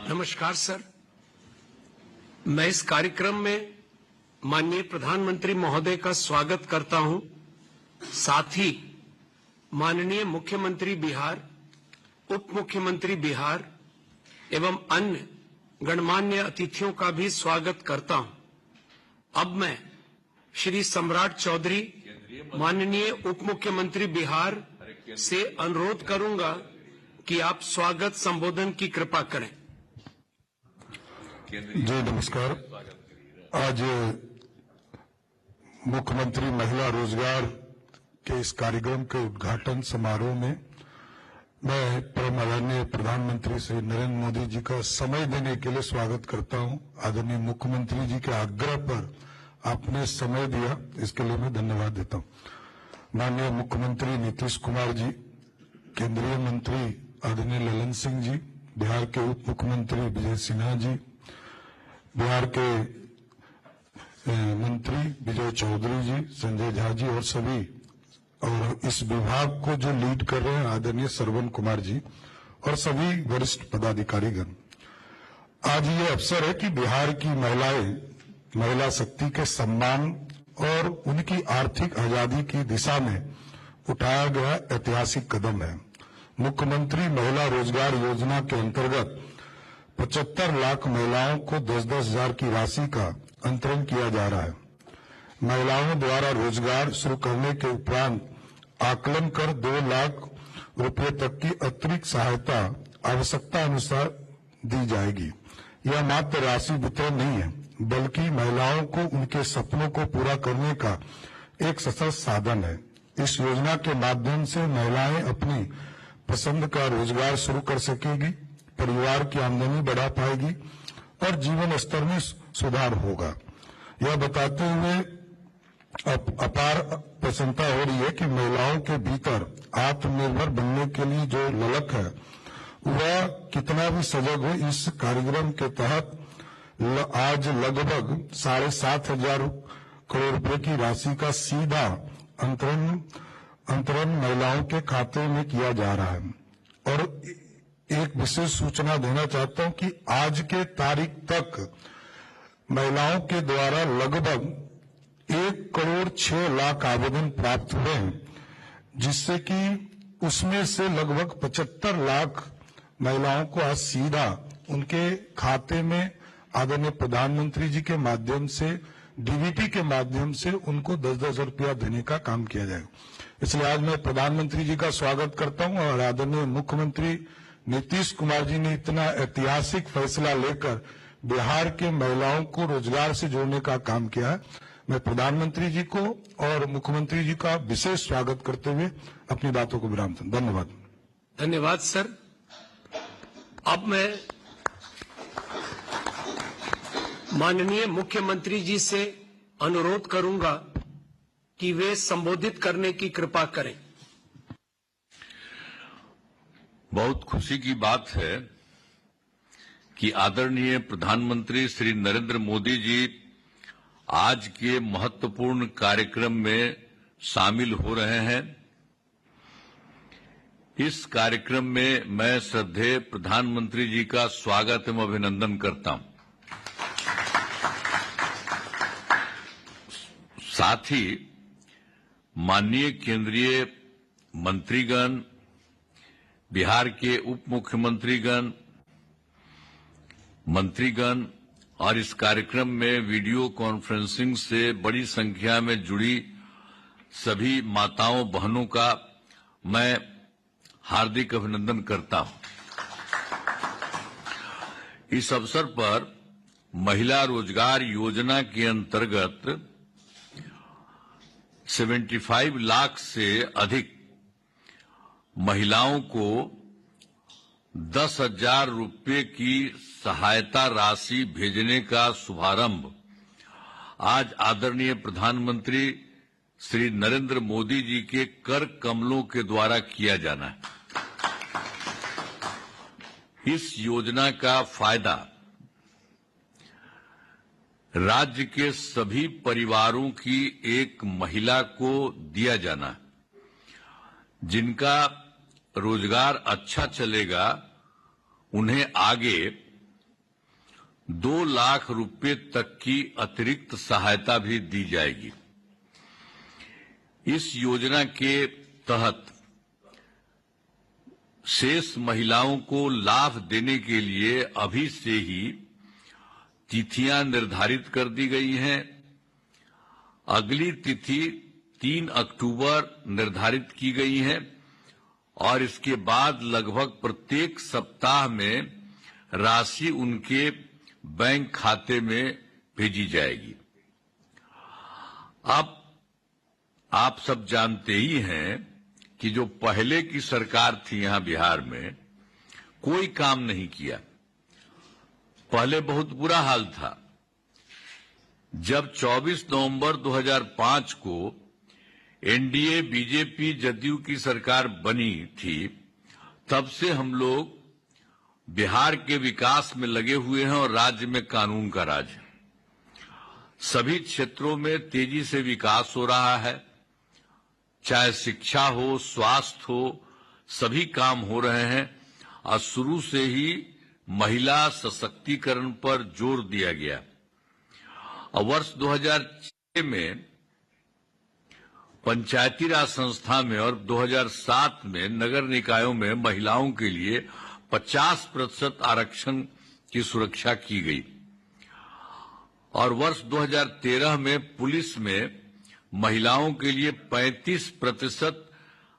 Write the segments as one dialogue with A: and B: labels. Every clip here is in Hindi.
A: नमस्कार सर, मैं इस कार्यक्रम में माननीय प्रधानमंत्री महोदय का स्वागत करता हूं। साथ ही माननीय मुख्यमंत्री बिहार, उप मुख्यमंत्री बिहार एवं अन्य गणमान्य अतिथियों का भी स्वागत करता हूं। अब मैं श्री सम्राट चौधरी, माननीय उप मुख्यमंत्री बिहार से अनुरोध करूंगा कि आप स्वागत संबोधन की कृपा करें।
B: जी नमस्कार। आज मुख्यमंत्री महिला रोजगार के इस कार्यक्रम के उद्घाटन समारोह में मैं परम आदरणीय प्रधानमंत्री श्री नरेंद्र मोदी जी का समय देने के लिए स्वागत करता हूं। आदरणीय मुख्यमंत्री जी के आग्रह पर आपने समय दिया, इसके लिए मैं धन्यवाद देता हूं। माननीय मुख्यमंत्री नीतीश कुमार जी, केंद्रीय मंत्री आदरणीय ललन सिंह जी, बिहार के उप मुख्यमंत्री विजय सिन्हा जी, बिहार के मंत्री विजय चौधरी जी, संजय झा जी और सभी, और इस विभाग को जो लीड कर रहे हैं आदरणीय श्रवण कुमार जी और सभी वरिष्ठ पदाधिकारीगण। आज ये अवसर है कि बिहार की महिलाएं महिला शक्ति के सम्मान और उनकी आर्थिक आजादी की दिशा में उठाया गया ऐतिहासिक कदम है। मुख्यमंत्री महिला रोजगार योजना के अंतर्गत 75 लाख महिलाओं को 10-10 हजार की राशि का अंतरण किया जा रहा है। महिलाओं द्वारा रोजगार शुरू करने के उपरांत आकलन कर 2 लाख रुपए तक की अतिरिक्त सहायता आवश्यकता अनुसार दी जाएगी। यह मात्र राशि वितरण नहीं है, बल्कि महिलाओं को उनके सपनों को पूरा करने का एक सशक्त साधन है। इस योजना के माध्यम से महिलाएं अपनी पसंद का रोजगार शुरू कर सकेगी, परिवार की आमदनी बढ़ा पाएगी और जीवन स्तर में सुधार होगा। यह बताते हुए अपार प्रसन्नता हो रही है कि महिलाओं के भीतर आत्मनिर्भर बनने के लिए जो ललक है वह कितना भी सजग हो। इस कार्यक्रम के तहत आज लगभग 7,500 करोड़ रुपए की राशि का सीधा अंतरण महिलाओं के खाते में किया जा रहा है। और एक विशेष सूचना देना चाहता हूं कि आज के तारीख तक महिलाओं के द्वारा लगभग 1,06,00,000 आवेदन प्राप्त हुए हैं, जिससे कि उसमें से लगभग 75 लाख महिलाओं को आज सीधा उनके खाते में आदरणीय प्रधानमंत्री जी के माध्यम से, डीबीटी के माध्यम से उनको 10-10 रुपया देने का काम किया जाएगा। इसलिए आज मैं प्रधानमंत्री जी का स्वागत करता हूं और आदरणीय मुख्यमंत्री नीतीश कुमार जी ने इतना ऐतिहासिक फैसला लेकर बिहार के महिलाओं को रोजगार से जोड़ने का काम किया है। मैं प्रधानमंत्री जी को और मुख्यमंत्री जी का विशेष स्वागत करते हुए अपनी बातों को विराम दूं। धन्यवाद।
A: धन्यवाद सर। अब मैं माननीय मुख्यमंत्री जी से अनुरोध करूंगा कि वे संबोधित करने की कृपा करें।
C: बहुत खुशी की बात है कि आदरणीय प्रधानमंत्री श्री नरेंद्र मोदी जी आज के महत्वपूर्ण कार्यक्रम में शामिल हो रहे हैं। इस कार्यक्रम में मैं श्रद्धेय प्रधानमंत्री जी का स्वागत एवं अभिनंदन करता हूं। साथ ही माननीय केंद्रीय मंत्रीगण, बिहार के उप मुख्यमंत्रीगण, मंत्रीगण और इस कार्यक्रम में वीडियो कॉन्फ्रेंसिंग से बड़ी संख्या में जुड़ी सभी माताओं बहनों का मैं हार्दिक अभिनंदन करता हूं। इस अवसर पर महिला रोजगार योजना के अंतर्गत 75 लाख से अधिक महिलाओं को 10,000 रुपये की सहायता राशि भेजने का शुभारंभ आज आदरणीय प्रधानमंत्री श्री नरेंद्र मोदी जी के कर कमलों के द्वारा किया जाना है। इस योजना का फायदा राज्य के सभी परिवारों की एक महिला को दिया जाना है, जिनका रोजगार अच्छा चलेगा उन्हें आगे 2 लाख रुपए तक की अतिरिक्त सहायता भी दी जाएगी। इस योजना के तहत शेष महिलाओं को लाभ देने के लिए अभी से ही तिथियां निर्धारित कर दी गई हैं। अगली तिथि 3 अक्टूबर निर्धारित की गई है और इसके बाद लगभग प्रत्येक सप्ताह में राशि उनके बैंक खाते में भेजी जाएगी। अब आप सब जानते ही हैं कि जो पहले की सरकार थी यहां बिहार में, कोई काम नहीं किया। पहले बहुत बुरा हाल था। जब 24 नवंबर 2005 को एनडीए बीजेपी जदयू की सरकार बनी थी, तब से हम लोग बिहार के विकास में लगे हुए हैं और राज्य में कानून का राज है। सभी क्षेत्रों में तेजी से विकास हो रहा है, चाहे शिक्षा हो, स्वास्थ्य हो, सभी काम हो रहे हैं और शुरू से ही महिला सशक्तिकरण पर जोर दिया गया। और वर्ष 2006 में पंचायती राज संस्था में और 2007 में नगर निकायों में महिलाओं के लिए 50% आरक्षण की सुरक्षा की गई और वर्ष 2013 में पुलिस में महिलाओं के लिए 35%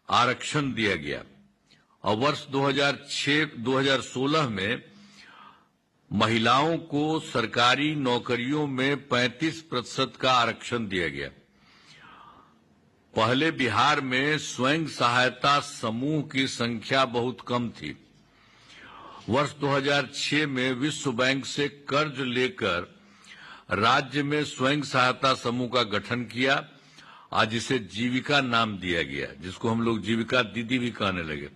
C: आरक्षण दिया गया और वर्ष 2016 में महिलाओं को सरकारी नौकरियों में 35% का आरक्षण दिया गया। पहले बिहार में स्वयं सहायता समूह की संख्या बहुत कम थी। वर्ष 2006 में विश्व बैंक से कर्ज लेकर राज्य में स्वयं सहायता समूह का गठन किया, आज जिसे जीविका नाम दिया गया, जिसको हम लोग जीविका दीदी भी कहने लगे।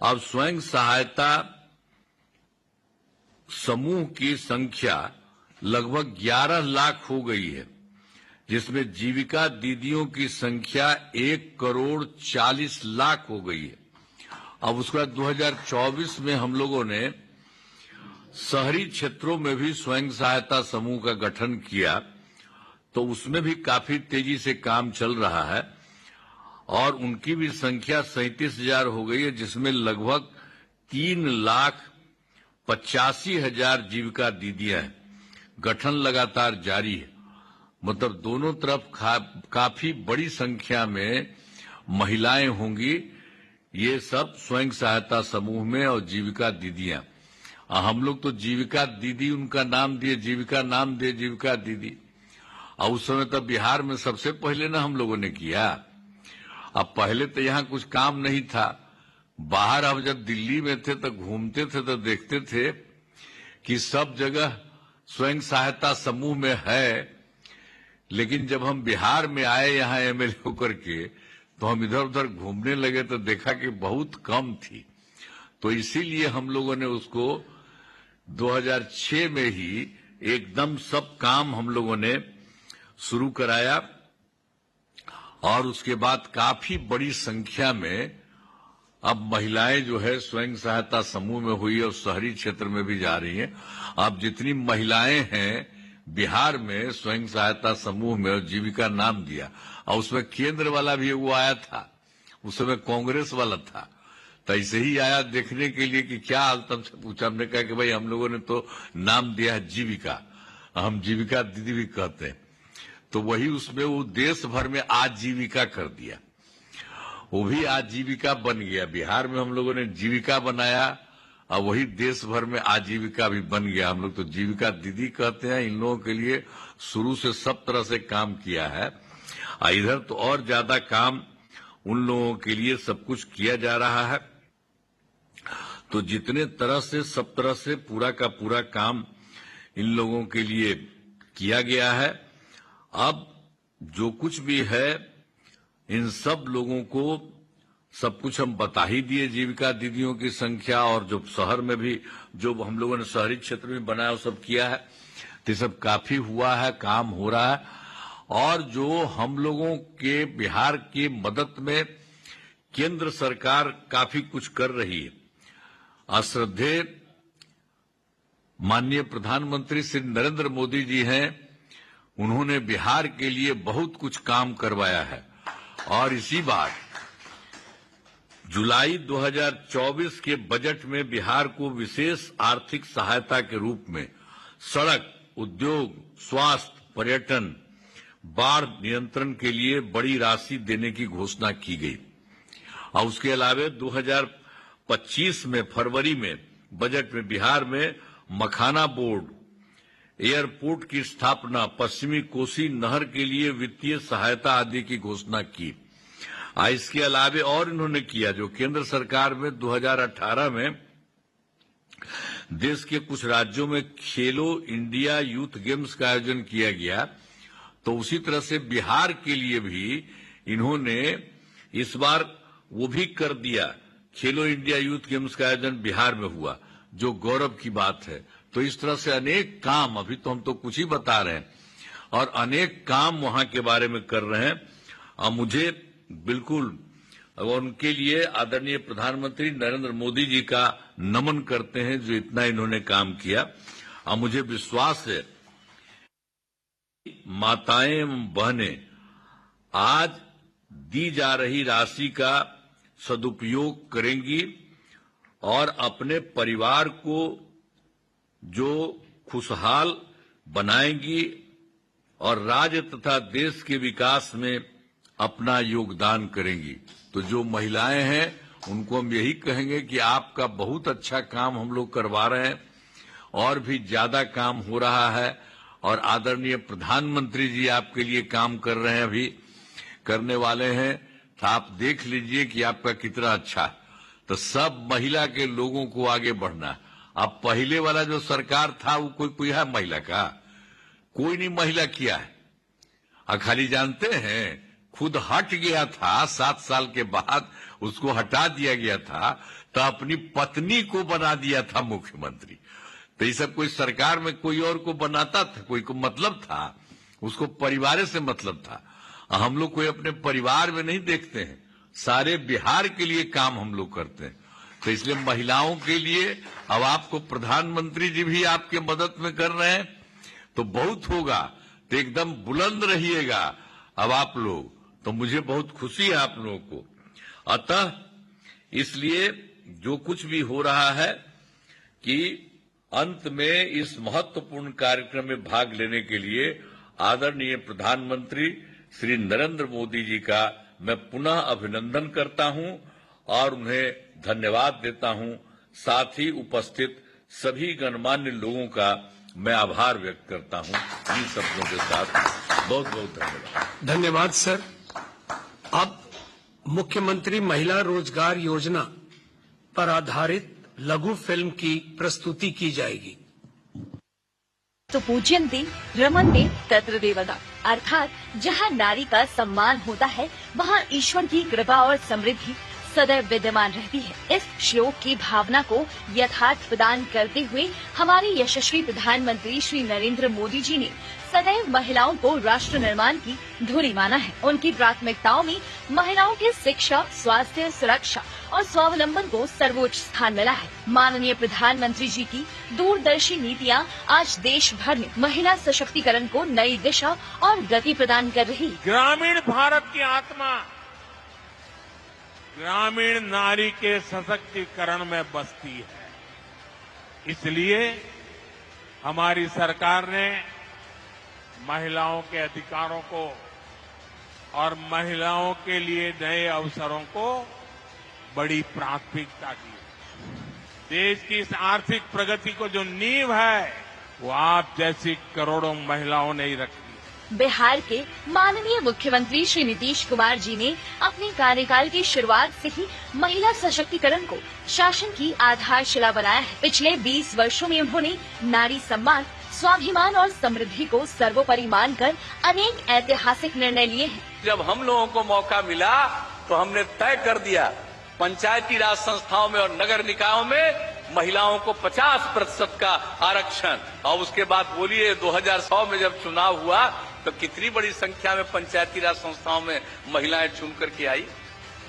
C: अब स्वयं सहायता समूह की संख्या लगभग 11 लाख हो गई है, जिसमें जीविका दीदियों की संख्या 1,40,00,000 हो गई है। अब उसके बाद 2024 में हम लोगों ने शहरी क्षेत्रों में भी स्वयं सहायता समूह का गठन किया, तो उसमें भी काफी तेजी से काम चल रहा है और उनकी भी संख्या 37,000 हो गई है, जिसमें लगभग 3,85,000 जीविका दीदियां हैं। गठन लगातार जारी है, मतलब दोनों तरफ काफी बड़ी संख्या में महिलाएं होंगी। ये सब स्वयं सहायता समूह में और जीविका दीदियां। हम लोग तो जीविका दीदी उनका नाम दिए, जीविका नाम दिए जीविका दीदी। और उस समय तब बिहार में सबसे पहले ना हम लोगों ने किया। अब पहले तो यहाँ कुछ काम नहीं था। बाहर अब जब दिल्ली में थे तो घूमते थे तो देखते थे कि सब जगह स्वयं सहायता समूह में है, लेकिन जब हम बिहार में आए यहाँ एमएलए होकर के, तो हम इधर उधर घूमने लगे तो देखा कि बहुत कम थी। तो इसीलिए हम लोगों ने उसको 2006 में ही एकदम सब काम हम लोगों ने शुरू कराया और उसके बाद काफी बड़ी संख्या में अब महिलाएं जो है स्वयं सहायता समूह में हुई और शहरी क्षेत्र में भी जा रही हैं। अब जितनी महिलाएं हैं बिहार में स्वयं सहायता समूह में, और जीविका नाम दिया, और उसमें केंद्र वाला भी वो आया था, उस समय कांग्रेस वाला था, तो ऐसे ही आया देखने के लिए कि क्या हाल। तब से पूछा, हमने कहा कि भाई हम लोगों ने तो नाम दिया है जीविका, हम जीविका दीदी भी कहते हैं। तो वही उसमें वो देश भर में आजीविका कर दिया, वो भी आजीविका बन गया। बिहार में हम लोगों ने जीविका बनाया और वही देश भर में आजीविका भी बन गया। हम लोग तो जीविका दीदी कहते हैं। इन लोगों के लिए शुरू से सब तरह से काम किया है। इधर तो और ज्यादा काम उन लोगों के लिए सब कुछ किया जा रहा है। तो जितने तरह से सब तरह से पूरा का पूरा काम इन लोगों के लिए किया गया है। अब जो कुछ भी है इन सब लोगों को सब कुछ हम बता ही दिए, जीविका दीदियों की संख्या, और जो शहर में भी जो हम लोगों ने शहरी क्षेत्र में बनाया वो सब किया है। तो सब काफी हुआ है, काम हो रहा है। और जो हम लोगों के बिहार की मदद में केंद्र सरकार काफी कुछ कर रही है। श्रद्धेय माननीय प्रधानमंत्री श्री नरेंद्र मोदी जी हैं, उन्होंने बिहार के लिए बहुत कुछ काम करवाया है और इसी बार जुलाई 2024 के बजट में बिहार को विशेष आर्थिक सहायता के रूप में सड़क, उद्योग, स्वास्थ्य, पर्यटन, बाढ़ नियंत्रण के लिए बड़ी राशि देने की घोषणा की गई और उसके अलावा 2025 में फरवरी में बजट में बिहार में मखाना बोर्ड, एयरपोर्ट की स्थापना, पश्चिमी कोसी नहर के लिए वित्तीय सहायता आदि की घोषणा की। इसके अलावा और इन्होंने किया जो केंद्र सरकार में 2018 में देश के कुछ राज्यों में खेलो इंडिया यूथ गेम्स का आयोजन किया गया, तो उसी तरह से बिहार के लिए भी इन्होंने इस बार वो भी कर दिया। खेलो इंडिया यूथ गेम्स का आयोजन बिहार में हुआ, जो गौरव की बात है। तो इस तरह से अनेक काम, अभी तो हम तो कुछ ही बता रहे हैं, और अनेक काम वहां के बारे में कर रहे हैं। और मुझे बिल्कुल उनके लिए आदरणीय प्रधानमंत्री नरेंद्र मोदी जी का नमन करते हैं, जो इतना इन्होंने काम किया। और मुझे विश्वास है माताएं एवं बहनें आज दी जा रही राशि का सदुपयोग करेंगी और अपने परिवार को जो खुशहाल बनाएंगी और राज्य तथा देश के विकास में अपना योगदान करेंगी। तो जो महिलाएं हैं उनको हम यही कहेंगे कि आपका बहुत अच्छा काम हम लोग करवा रहे हैं, और भी ज्यादा काम हो रहा है, और आदरणीय प्रधानमंत्री जी आपके लिए काम कर रहे हैं, अभी करने वाले हैं। तो आप देख लीजिए कि आपका कितना अच्छा। तो सब महिला के लोगों को आगे बढ़ना। अब पहले वाला जो सरकार था वो कोई है महिला का? कोई नहीं महिला किया है। खाली जानते हैं खुद हट गया था, 7 साल के बाद उसको हटा दिया गया था, तो अपनी पत्नी को बना दिया था मुख्यमंत्री। तो ये सब कोई सरकार में कोई और को बनाता था, कोई को मतलब था, उसको परिवार से मतलब था। हम लोग कोई अपने परिवार में नहीं देखते हैं, सारे बिहार के लिए काम हम लोग करते हैं। तो इसलिए महिलाओं के लिए अब आपको प्रधानमंत्री जी भी आपके मदद में कर रहे हैं, तो बहुत होगा। तो एकदम बुलंद रहिएगा अब आप लोग। तो मुझे बहुत खुशी है आप लोगों को। अतः इसलिए जो कुछ भी हो रहा है कि अंत में इस महत्वपूर्ण कार्यक्रम में भाग लेने के लिए आदरणीय प्रधानमंत्री श्री नरेंद्र मोदी जी का मैं पुनः अभिनंदन करता हूं और उन्हें धन्यवाद देता हूं। साथ ही उपस्थित सभी गणमान्य लोगों का मैं आभार व्यक्त करता हूं। इन शब्दों के साथ बहुत बहुत धन्यवाद।
A: धन्यवाद सर। अब मुख्यमंत्री महिला रोजगार योजना पर आधारित लघु फिल्म की प्रस्तुति की जाएगी।
D: तो पूज्यन्ते रमन्ते तत्र देवता, अर्थात जहाँ नारी का सम्मान होता है वहाँ ईश्वर की कृपा और समृद्धि सदैव विद्यमान रहती है। इस श्लोक की भावना को यथार्थ प्रदान करते हुए हमारे यशस्वी प्रधानमंत्री श्री नरेंद्र मोदी जी ने सदैव महिलाओं को राष्ट्र निर्माण की धुरी माना है। उनकी प्राथमिकताओं में महिलाओं की शिक्षा, स्वास्थ्य, सुरक्षा और स्वावलंबन को सर्वोच्च स्थान मिला है। माननीय प्रधानमंत्री जी की दूरदर्शी नीतियाँ आज देश भर में महिला सशक्तिकरण को नई दिशा और गति प्रदान कर रही है।
E: ग्रामीण भारत की आत्मा ग्रामीण नारी के सशक्तिकरण में बसती है। इसलिए हमारी सरकार ने महिलाओं के अधिकारों को और महिलाओं के लिए नए अवसरों को बड़ी प्राथमिकता दी। देश की इस आर्थिक प्रगति को जो नींव है वो आप जैसी करोड़ों महिलाओं ने ही रखी।
D: बिहार के माननीय मुख्यमंत्री श्री नीतीश कुमार जी ने अपने कार्यकाल की शुरुआत से ही महिला सशक्तिकरण को शासन की आधारशिला बनाया है। पिछले 20 वर्षों में उन्होंने नारी सम्मान, स्वाभिमान और समृद्धि को सर्वोपरि मानकर अनेक ऐतिहासिक निर्णय लिए हैं।
F: जब हम लोगों को मौका मिला तो हमने तय कर दिया पंचायती राज संस्थाओं में और नगर निकायों में महिलाओं को 50% का आरक्षण। और उसके बाद बोलिए 2006 में जब चुनाव हुआ तो कितनी बड़ी संख्या में पंचायती राज संस्थाओं में महिलाएं चुन करके आई।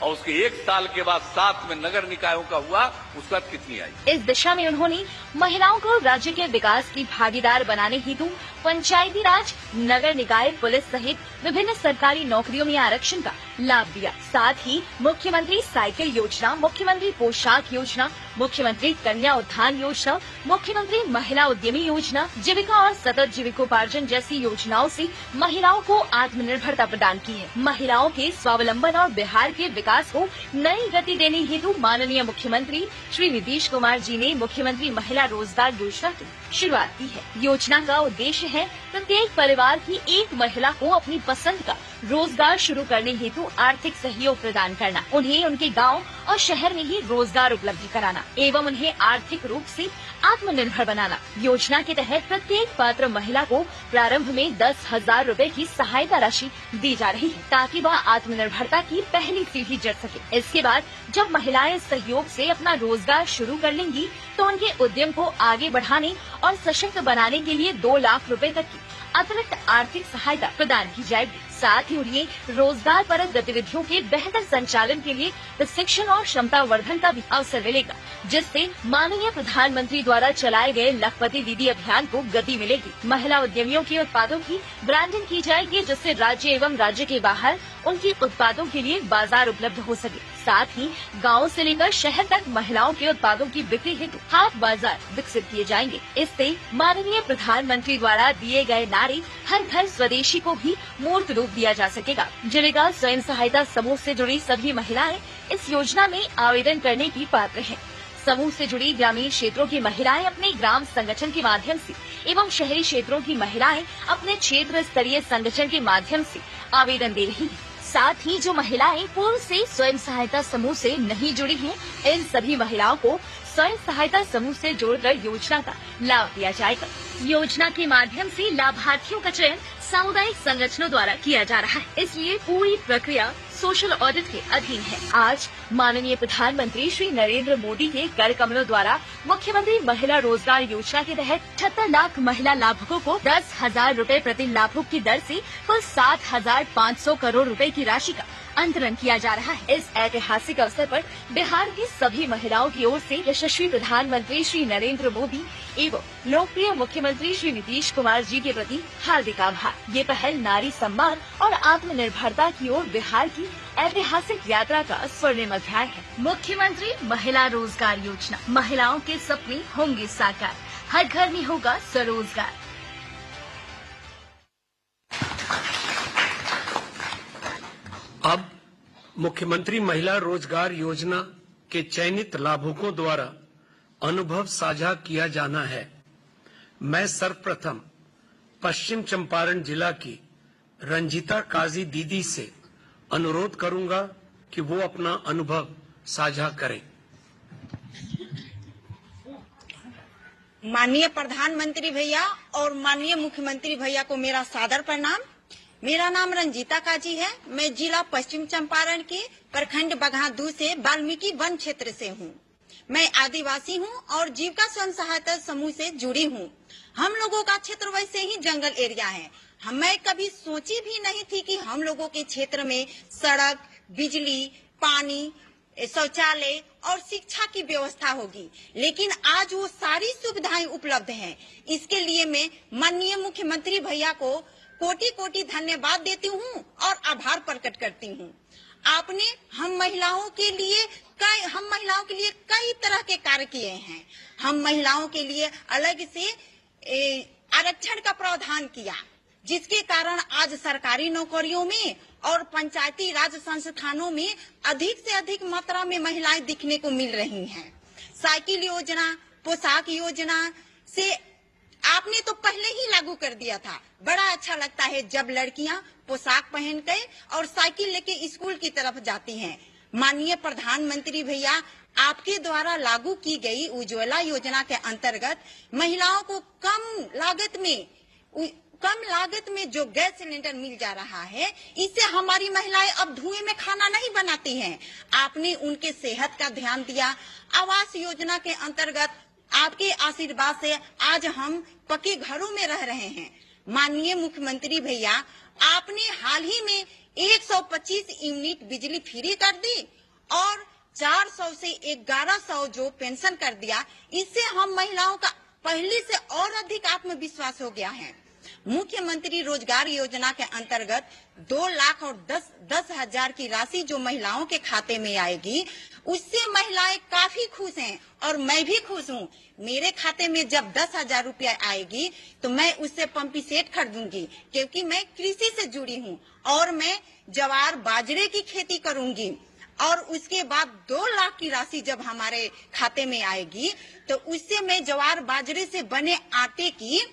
F: और उसके 1 साल के बाद 7 में नगर निकायों का हुआ, उसका कितनी आई।
D: इस दिशा में उन्होंने महिलाओं को राज्य के विकास की भागीदार बनाने हेतु पंचायती राज, नगर निकाय, पुलिस सहित विभिन्न सरकारी नौकरियों में आरक्षण का लाभ दिया। साथ ही मुख्यमंत्री साइकिल योजना, मुख्यमंत्री पोशाक योजना, मुख्यमंत्री कन्या उत्थान योजना, मुख्यमंत्री महिला उद्यमी योजना, जीविका और सतत जीविकोपार्जन जैसी योजनाओं से महिलाओं को आत्मनिर्भरता प्रदान की है। महिलाओं के स्वावलंबन और बिहार के विकास को नई गति देने हेतु माननीय मुख्यमंत्री श्री नीतीश कुमार जी ने मुख्यमंत्री महिला रोजगार योजना की शुरुआत की है। योजना का उद्देश्य है प्रत्येक परिवार की एक महिला को अपनी पसंद का रोजगार शुरू करने हेतु आर्थिक सहयोग प्रदान करना, उन्हें उनके गांव और शहर में ही रोजगार उपलब्ध कराना एवं उन्हें आर्थिक रूप से आत्मनिर्भर बनाना। योजना के तहत प्रत्येक पात्र महिला को प्रारंभ में 10,000 रूपए की सहायता राशि दी जा रही है, ताकि वह आत्मनिर्भरता की पहली सीढ़ी चढ़ सके। इसके बाद जब महिलाएं सहयोग से अपना रोजगार शुरू कर लेंगी तो उनके उद्यम को आगे बढ़ाने और सशक्त बनाने के लिए 2 लाख रूपए तक की अतिरिक्त आर्थिक सहायता प्रदान की जाएगी। साथ ही उन्हें रोजगार परक गतिविधियों के बेहतर संचालन के लिए प्रशिक्षण और क्षमता वर्धन का भी अवसर मिलेगा, जिससे माननीय प्रधानमंत्री द्वारा चलाए गए लखपति दीदी अभियान को गति मिलेगी। महिला उद्यमियों के उत्पादों की ब्रांडिंग की जाएगी, जिससे राज्य एवं राज्य के बाहर उनके उत्पादों के लिए बाजार उपलब्ध हो सके। साथ ही गाँव से लेकर शहर तक महिलाओं के उत्पादों की बिक्री हेतु हाट बाजार विकसित किए जाएंगे। इससे माननीय प्रधानमंत्री द्वारा दिए गए नारे हर घर स्वदेशी को भी मूर्त रूप दिया जा सकेगा। जिलेगा स्वयं सहायता समूह से जुड़ी सभी महिलाएं इस योजना में आवेदन करने की पात्र हैं। समूह से जुड़ी ग्रामीण क्षेत्रों की महिलाएं अपने ग्राम संगठन के माध्यम से एवं शहरी क्षेत्रों की महिलाएं अपने क्षेत्र स्तरीय संगठन के माध्यम से आवेदन दे रही हैं। साथ ही जो महिलाएं पूर्व से स्वयं सहायता समूह से नहीं जुड़ी हैं, इन सभी महिलाओं को स्वयं सहायता समूह से जोड़कर योजना का लाभ दिया जाएगा। योजना के माध्यम से लाभार्थियों का चयन सामुदायिक संगठनों द्वारा किया जा रहा है, इसलिए पूरी प्रक्रिया सोशल ऑडिट के अधीन है। आज माननीय प्रधानमंत्री श्री नरेंद्र मोदी के कर कमलों द्वारा मुख्यमंत्री महिला रोजगार योजना के तहत 78 लाख महिला लाभुकों को 10,000 रूपए प्रति लाभुक की दर से कुल 7,500 करोड़ रुपए की राशि का अंतरण किया जा रहा है। इस ऐतिहासिक अवसर पर बिहार की सभी महिलाओं की ओर से यशस्वी प्रधानमंत्री श्री नरेंद्र मोदी एवं लोकप्रिय मुख्यमंत्री श्री नीतीश कुमार जी के प्रति हार्दिक आभार। ये पहल नारी सम्मान और आत्मनिर्भरता की ओर बिहार की ऐतिहासिक यात्रा का स्वर्णिम अध्याय है। मुख्यमंत्री महिला रोजगार योजना, महिलाओं के सपने होंगे साकार, हर घर में होगा स्वरोजगार।
A: अब मुख्यमंत्री महिला रोजगार योजना के चयनित लाभुकों द्वारा अनुभव साझा किया जाना है। मैं सर्वप्रथम पश्चिम चंपारण जिला की रंजीता काजी दीदी से अनुरोध करूंगा कि वो अपना अनुभव साझा करें।
G: माननीय प्रधानमंत्री भैया और माननीय मुख्यमंत्री भैया को मेरा सादर प्रणाम। मेरा नाम रंजीता काजी है। मैं जिला पश्चिम चंपारण के प्रखंड बगहा-2 से वाल्मीकि वन क्षेत्र से हूँ। मैं आदिवासी हूँ और जीविका स्वयं सहायता समूह से जुड़ी हूँ। हम लोगों का क्षेत्र वैसे ही जंगल एरिया है। मैं कभी सोची भी नहीं थी कि हम लोगों के क्षेत्र में सड़क, बिजली, पानी, शौचालय और शिक्षा की व्यवस्था होगी, लेकिन आज वो सारी सुविधाएं उपलब्ध हैं। इसके लिए मैं माननीय मुख्यमंत्री भैया को कोटि कोटि धन्यवाद देती हूँ और आभार प्रकट करती हूँ। आपने हम महिलाओं के लिए कई तरह के कार्य किए हैं। हम महिलाओं के लिए अलग से आरक्षण का प्रावधान किया, जिसके कारण आज सरकारी नौकरियों में और पंचायती राज संस्थानों में अधिक से अधिक मात्रा में महिलाएं दिखने को मिल रही हैं। साइकिल योजना, पोशाक योजना से आपने तो पहले ही लागू कर दिया था। बड़ा अच्छा लगता है जब लड़कियां पोशाक पहन के और साइकिल लेके स्कूल की तरफ जाती हैं। माननीय प्रधानमंत्री भैया, आपके द्वारा लागू की गई उज्ज्वला योजना के अंतर्गत महिलाओं को कम लागत में जो गैस सिलेंडर मिल जा रहा है, इससे हमारी महिलाएं अब धुएं में खाना नहीं बनाती हैं। आपने उनके सेहत का ध्यान दिया। आवास योजना के अंतर्गत आपके आशीर्वाद से आज हम पक्के घरों में रह रहे हैं। माननीय मुख्यमंत्री भैया, आपने हाल ही में 125 यूनिट बिजली फ्री कर दी और 400 से 1100 जो पेंशन कर दिया, इससे हम महिलाओं का पहले से और अधिक आत्मविश्वास हो गया है। मुख्यमंत्री रोजगार योजना के अंतर्गत 2 लाख और 10,000 की राशि जो महिलाओं के खाते में आएगी, उससे महिलाएं काफी खुश हैं और मैं भी खुश हूँ। मेरे खाते में जब 10,000 रुपया आएगी तो मैं उससे पंपी सेट खरीदूंगी, क्योंकि मैं कृषि से जुड़ी हूँ और मैं ज्वार बाजरे की खेती करूंगी। और उसके बाद 2 लाख की राशि जब हमारे खाते में आएगी तो उससे मैं ज्वार बाजरे से बने आटे की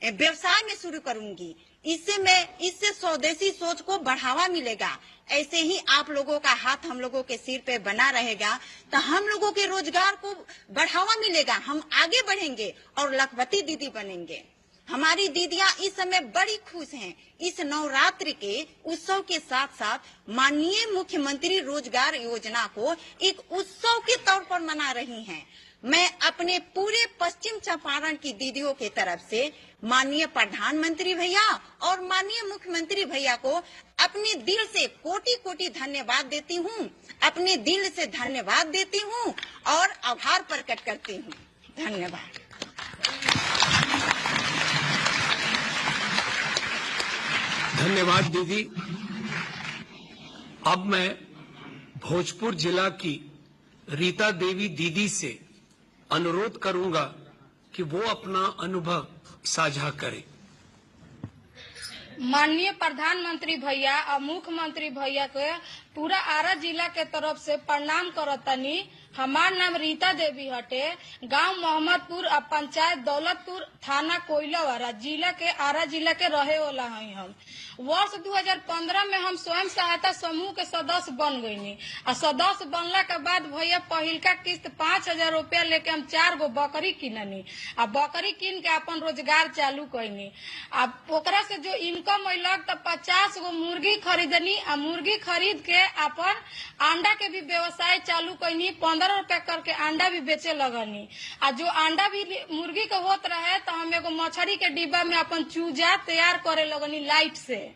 G: व्यवसाय में शुरू करूंगी। इससे स्वदेशी सोच को बढ़ावा मिलेगा। ऐसे ही आप लोगों का हाथ हम लोगों के सिर पे बना रहेगा तो हम लोगों के रोजगार को बढ़ावा मिलेगा, हम आगे बढ़ेंगे और लखपति दीदी बनेंगे। हमारी दीदियां इस समय बड़ी खुश हैं। इस नवरात्रि के उत्सव के साथ साथ माननीय मुख्यमंत्री रोजगार योजना को एक उत्सव के तौर पर मना रही हैं। मैं अपने पूरे पश्चिम चंपारण की दीदियों के तरफ से माननीय प्रधानमंत्री भैया और माननीय मुख्यमंत्री भैया को अपने दिल से कोटि कोटि धन्यवाद देती हूँ, अपने दिल से धन्यवाद देती हूँ और आभार प्रकट करती हूँ। धन्यवाद।
A: धन्यवाद दीदी। अब मैं भोजपुर जिला की रीता देवी दीदी से अनुरोध करूंगा कि वो अपना अनुभव साझा करें।
H: माननीय प्रधानमंत्री भैया और मुख्यमंत्री भैया के पूरा आरा जिला के तरफ से प्रणाम करतनी। हमार नाम रीता देवी हटे, गांव मोहम्मदपुर और पंचायत दौलतपुर, थाना कोइलावाड़ा, जिला के आरा जिला के रहे वाला हैं हम। वर्ष 2015 में हम स्वयं सहायता समूह के सदस्य बन गईनी और सदस्य बनला के बाद भैया पहिलका किस्त 5,000 रुपया लेके हम 4 गो बकरी किननी आ बकरी किन के अपन रोजगार चालू कैनी। अब ओकरा से जो इनकम अयलक तो 50 गो मुर्गी खरीदनी आ मुर्गी खरीद के अपन अंडा के भी व्यवसाय चालू कैनी। 15 रुपया करके अंडा भी बेचे लगनी आ जो अंडा भी मुर्गी के होत रहे तो हम एगो मछली के डिब्बा में अपन चूजा तैयार करे लगनी लाइट से।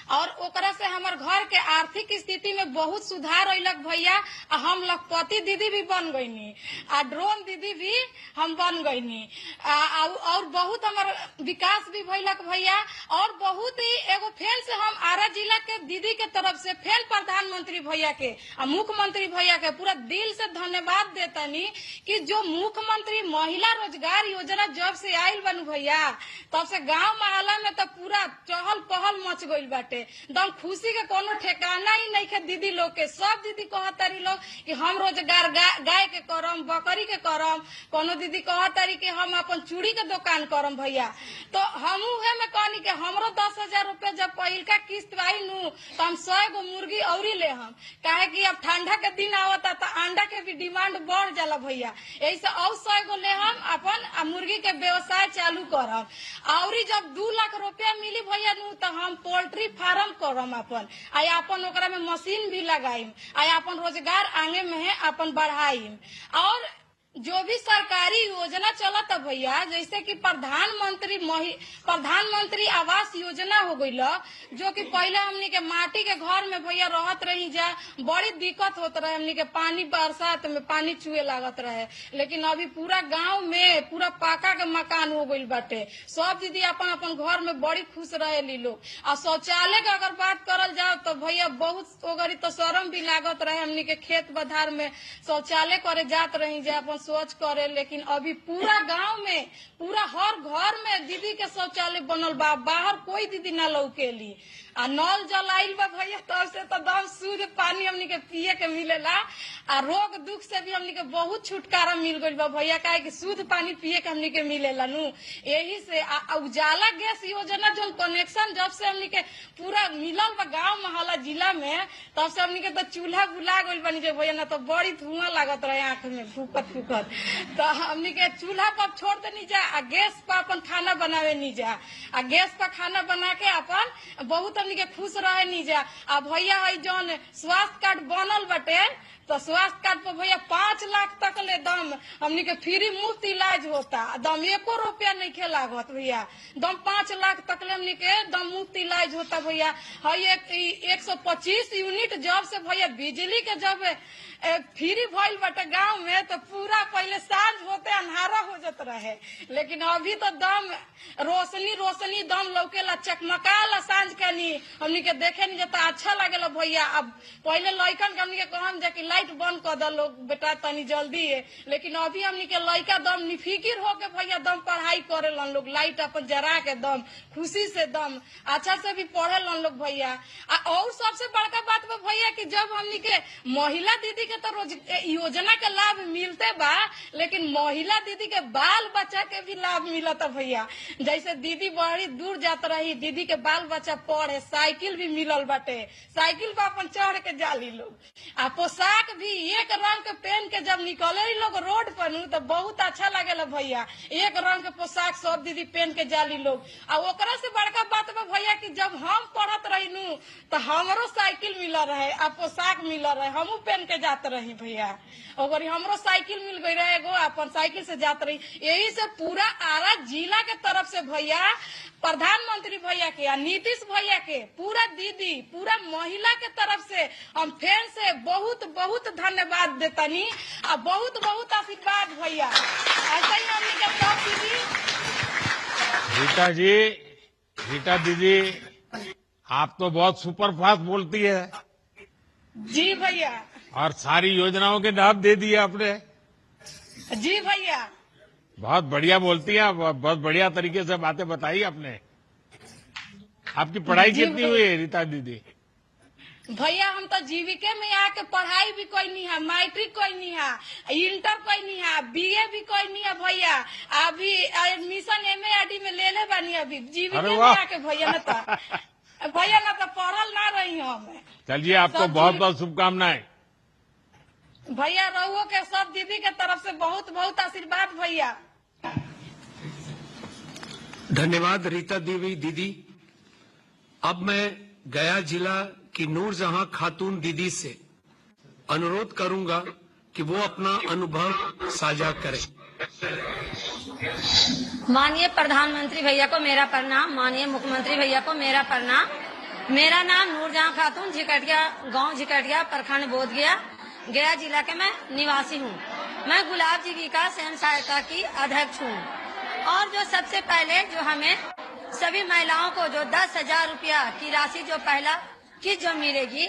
H: और ओकरा से हमार घर के आर्थिक स्थिति में बहुत सुधार अयलक भैया। हम लखपति दीदी भी बन गईनी आ ड्रोन दीदी भी हम बन गईनी और बहुत हमार विकास भी भइलक भैया। और बहुत ही एगो फेन से हम आरा जिला के दीदी के तरफ से फेन प्रधानमंत्री भैया के और मुख्यमंत्री भैया के पूरा दिल से धन्यवाद देतनी कि जो मुख्यमंत्री महिला रोजगार योजना जब से आयल बन भैया तब से गाँव मोहल्ला में तो पूरा चहल पहल मच गईल बाटे। एकदम खुशी के कोनो ठिकाना ही नहीं है दीदी लोग के। सब दीदी कहतारी लोग कि हम रोजगार गाय के करम, बकरी के करम। कोनो दीदी कहतारी कि हम अपन चूड़ी के दुकान करम भैया। तो हम उहे में कहनी कि हमरो 10,000 रुपया जब पहिलका किस्त आई नू तो हम 100 गो मुर्गी औरी ले हम, काहे कि अब ठंडा के दिन आवता तो अंडा के भी डिमांड बढ़ जाला भैया। ऐसे और 100 गो ले हम अपन मुर्गी के व्यवसाय चालू करम। औरी जब 2 लाख रुपया मिली भैया नू तो हम पोल्ट्री फार्म करम अपन अपन ओकरा में मशीन भी लगाइम अपन रोजगार आगे में अपन बढ़ाइम। और जो भी सरकारी योजना चलता भैया जैसे कि प्रधानमंत्री आवास योजना हो गई, जो कि पहले हमनी के माटी के घर में भैया रहत रही जा, बड़ी दिक्कत होत रहे। हमनी के पानी बरसात में पानी चुए लागत रहे, लेकिन अभी पूरा गांव में पूरा पाका के मकान हो गई बाटे। सब दीदी अपन अपन घर में बड़ी खुश रहे लोग। और शौचालय के अगर बात करल जाओ तो भैया बहुत ओगरी तो शर्म भी लागत रहे। हमनी के खेत बधार में शौचालय करे जात रही जा अपन सोच करे, लेकिन अभी पूरा गांव में पूरा हर घर में दीदी के शौचालय बनल बा। बाहर कोई दीदी ना लौकेली आ नल जल आइल बा भैया, तब से तो दम शुद्ध पानी हमनी के पिए के मिलेला। आ रोग दुख से भी हमनी के बहुत छुटकारा मिल गई बा भैया, काहे कि शुद्ध पानी पिए के हमनी के मिलेला नू। यही से उजाला गैस योजना जो कनेक्शन जब से हमनी के पूरा मिलल बा गाँव मोहल्ला जिला में, तब से हमनी के तो चूल्हा बुला गई बनी जे भैया, ना तो बड़ी धुआं लागत रहे आंख में फूकत फूकत। तो हमनी के चूल्हा पर छोड़ देनी जा आ गैस पर अपन खाना बनावे नी जा आ गैस पर खाना बना के अपन बहुत हमनी के खुश रहे नी जा। आ भैया है जौन स्वास्थ्य कार्ड बनल बटे तो स्वास्थ्य कार्ड पर भैया 5 लाख तक ले दम हमनी के फ्री मुफ्त इलाज होता, दम 1 रुपया नहीं खे लागत भैया, दम 5 लाख तक ले हमनी के दम मुफ्त इलाज होता भैया। हई 125 यूनिट जब से भैया बिजली के जब फ्री भइल बाटे गांव में, तो पूरा पहले सांझ होते अन्हारा हो जात रहे, लेकिन अभी तो दम रोशनी दम लौकेला, चकमकाला सांझ के नी हमनी के देखे नहीं जाता, अच्छा लगेला भैया। अब पहले लइकन के हमनी के कहम जा कि लाइट बंद कर दो लोग बेटा तनी जल्दी है, लेकिन अभी हमनी के लइका दम निफिकिर होके भैया दम पढ़ाई करेलन लोग, लाइट अपन जरा के दम खुशी से दम अच्छा से भी पढ़ेलन लोग भैया। और सबसे बड़का बात बा भैया कि जब हमनी के महिला दीदी के तो रोज योजना के लाभ मिलते बा, लेकिन महिला दीदी के बाल बच्चा के भी लाभ मिलता भैया। जैसे दीदी बड़ी दूर जात रही, दीदी के बाल बच्चा पढ़े, साइकिल भी मिलल बाटे, साइकिल पर अपन चढ़ के जाली लोग, आ पोशाक भी एक रंग के पहन के जब निकले लोग रोड पर तो बहुत अच्छा लगेला भैया, एक रंग के पोशाक सब दीदी पहन के जाली लोग। आ ओकरा से बड़का बात बा भैया कि जब हम पढ़त रही नु तो हमरो साइकिल मिल रहे आ पोशाक मिल रहे, हमू पहन के जात रही भैया, और हमरो साइकिल मिल गई रहे एगो, अपन साइकिल से जात रही। यही से पूरा आरा जिला के तरफ से भैया प्रधानमंत्री भैया के, नीतीश भैया के, पूरा दीदी पूरा महिला के तरफ से हम फिर से बहुत बहुत धन्यवाद देतनी और बहुत बहुत आशीर्वाद भैया। ऐसा ही हमने के सब दीदी।
E: रीता दीदी आप तो बहुत सुपर फास्ट बोलती है
H: जी भैया,
E: और सारी योजनाओं के लाभ दे दिए आपने।
H: जी भैया
E: बहुत बढ़िया बोलती हैं, बहुत बढ़िया तरीके से बातें बताई आपने। आपकी पढ़ाई कितनी हुई है रीता दीदी?
H: भैया हम तो जीविका में आके पढ़ाई भी कोई नहीं है, मैट्रिक कोई नहीं है, इंटर कोई नहीं है, BA भी कोई नहीं है भैया। अभी एडमिशन MA में ले बानी अभी जीविका में आके भैया, न तो पढ़ल ना रही हम।
E: चलिए आपको बहुत बहुत शुभकामनाएं
H: भैया, रहुओ के सब दीदी के तरफ से बहुत बहुत आशीर्वाद भैया।
A: धन्यवाद रीता देवी दीदी। अब मैं गया जिला की नूरजहां खातून दीदी से अनुरोध करूंगा कि वो अपना अनुभव साझा करें।
I: माननीय प्रधानमंत्री भैया को मेरा प्रणाम, माननीय मुख्यमंत्री भैया को मेरा प्रणाम। मेरा नाम नूरजहां खातून, झिकटिया गांव, झिकटिया प्रखंड बोधगया, गया जिला के मैं निवासी हूँ। मैं गुलाब जी विकास स्वयं सहायता की अध्यक्ष हूँ। और जो सबसे पहले जो हमें सभी महिलाओं को जो 10,000 रुपया की राशि जो पहला किस्त जो मिलेगी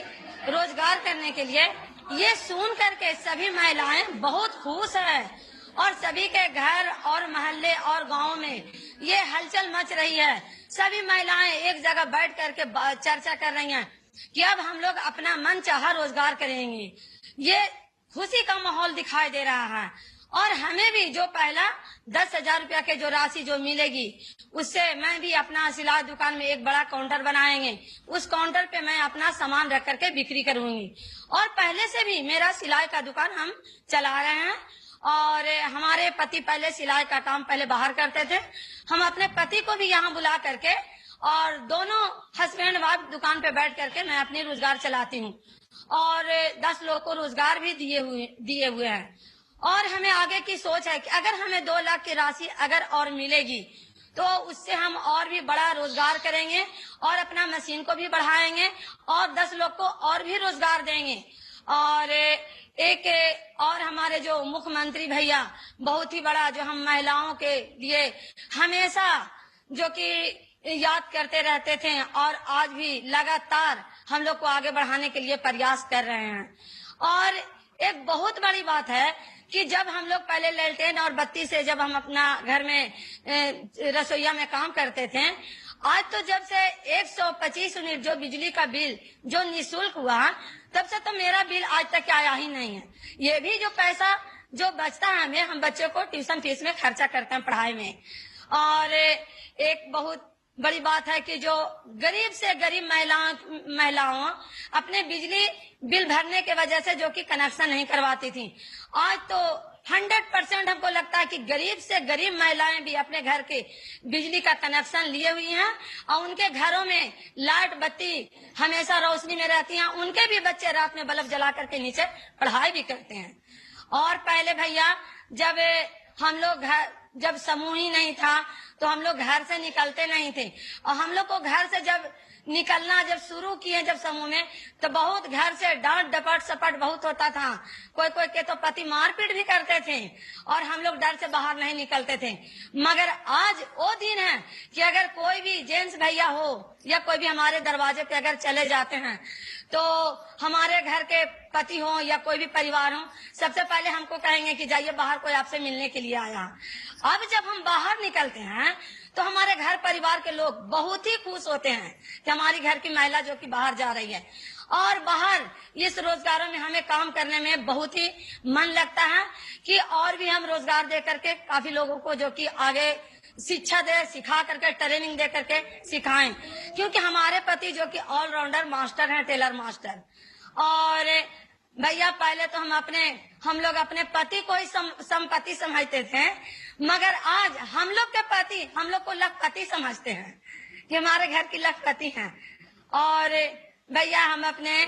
I: रोजगार करने के लिए, ये सुन करके सभी महिलाएं बहुत खुश हैं और सभी के घर और मोहल्ले और गांव में ये हलचल मच रही है। सभी महिलाएं एक जगह बैठ करके चर्चा कर रही हैं कि अब हम लोग अपना मन चाहा रोजगार करेंगे। ये खुशी का माहौल दिखाई दे रहा है। और हमें भी जो पहला 10,000 रुपया के जो राशि जो मिलेगी, उससे मैं भी अपना सिलाई दुकान में एक बड़ा काउंटर बनाएंगे। उस काउंटर पे मैं अपना सामान रख करके बिक्री करूंगी। और पहले से भी मेरा सिलाई का दुकान हम चला रहे हैं। और हमारे पति पहले सिलाई का काम पहले बाहर करते थे, हम अपने पति को भी यहाँ बुला करके और दोनों हस्बैंड वाइफ दुकान पे बैठ करके मैं अपनी रोजगार चलाती हूँ। और 10 लोगों को रोजगार भी दिए हुए हैं। और हमें आगे की सोच है कि अगर हमें 2 लाख की राशि अगर और मिलेगी तो उससे हम और भी बड़ा रोजगार करेंगे और अपना मशीन को भी बढ़ाएंगे और 10 लोग को और भी रोजगार देंगे। और एक और हमारे जो मुख्यमंत्री भैया बहुत ही बड़ा जो हम महिलाओं के लिए हमेशा जो कि याद करते रहते थे और आज भी लगातार हम लोग को आगे बढ़ाने के लिए प्रयास कर रहे हैं। और एक बहुत बड़ी बात है कि जब हम लोग पहले लैलटेन और बत्ती से जब हम अपना घर में रसोईया में काम करते थे, आज तो जब से 125 यूनिट जो बिजली का बिल जो निःशुल्क हुआ, तब से तो मेरा बिल आज तक आया ही नहीं है। ये भी जो पैसा जो बचता है हमें, हम बच्चों को ट्यूशन फीस में खर्चा करते हैं पढ़ाई में। और एक बहुत बड़ी बात है कि जो गरीब से गरीब महिलाओं अपने बिजली बिल भरने के वजह से जो कि कनेक्शन नहीं करवाती थी, आज तो 100% हमको लगता है कि गरीब से गरीब महिलाएं भी अपने घर के बिजली का कनेक्शन लिए हुई हैं और उनके घरों में लाइट बत्ती हमेशा रोशनी में रहती हैं। उनके भी बच्चे रात में बल्ब जला करके नीचे पढ़ाई भी करते हैं। और पहले भैया जब हम लोग जब समूह ही नहीं था तो हम लोग घर से निकलते नहीं थे, और हम लोग को घर से जब निकलना जब शुरू किए जब समूह में, तो बहुत घर से डांट डपट सपट बहुत होता था। कोई कोई के तो पति मारपीट भी करते थे और हम लोग डर से बाहर नहीं निकलते थे। मगर आज वो दिन है कि अगर कोई भी जेंट्स भैया हो या कोई भी हमारे दरवाजे पे अगर चले जाते हैं तो हमारे घर के पति हो या कोई भी परिवार हो, सबसे पहले हमको कहेंगे कि जाइए बाहर, कोई आपसे मिलने के लिए आया। अब जब हम बाहर निकलते हैं तो हमारे घर परिवार के लोग बहुत ही खुश होते हैं कि हमारी घर की महिला जो कि बाहर जा रही है, और बाहर इस रोजगारों में हमें काम करने में बहुत ही मन लगता है कि और भी हम रोजगार दे करके काफी लोगों को जो कि आगे शिक्षा दे, सिखा करके ट्रेनिंग दे करके सिखाएं, क्योंकि हमारे पति जो कि ऑलराउंडर मास्टर हैं, टेलर मास्टर। और भैया पहले तो हम लोग अपने पति को ही संपत्ति समझते थे, मगर आज हम लोग के पति हम लोग को लखपति समझते हैं कि हमारे घर की लखपति हैं। और भैया हम अपने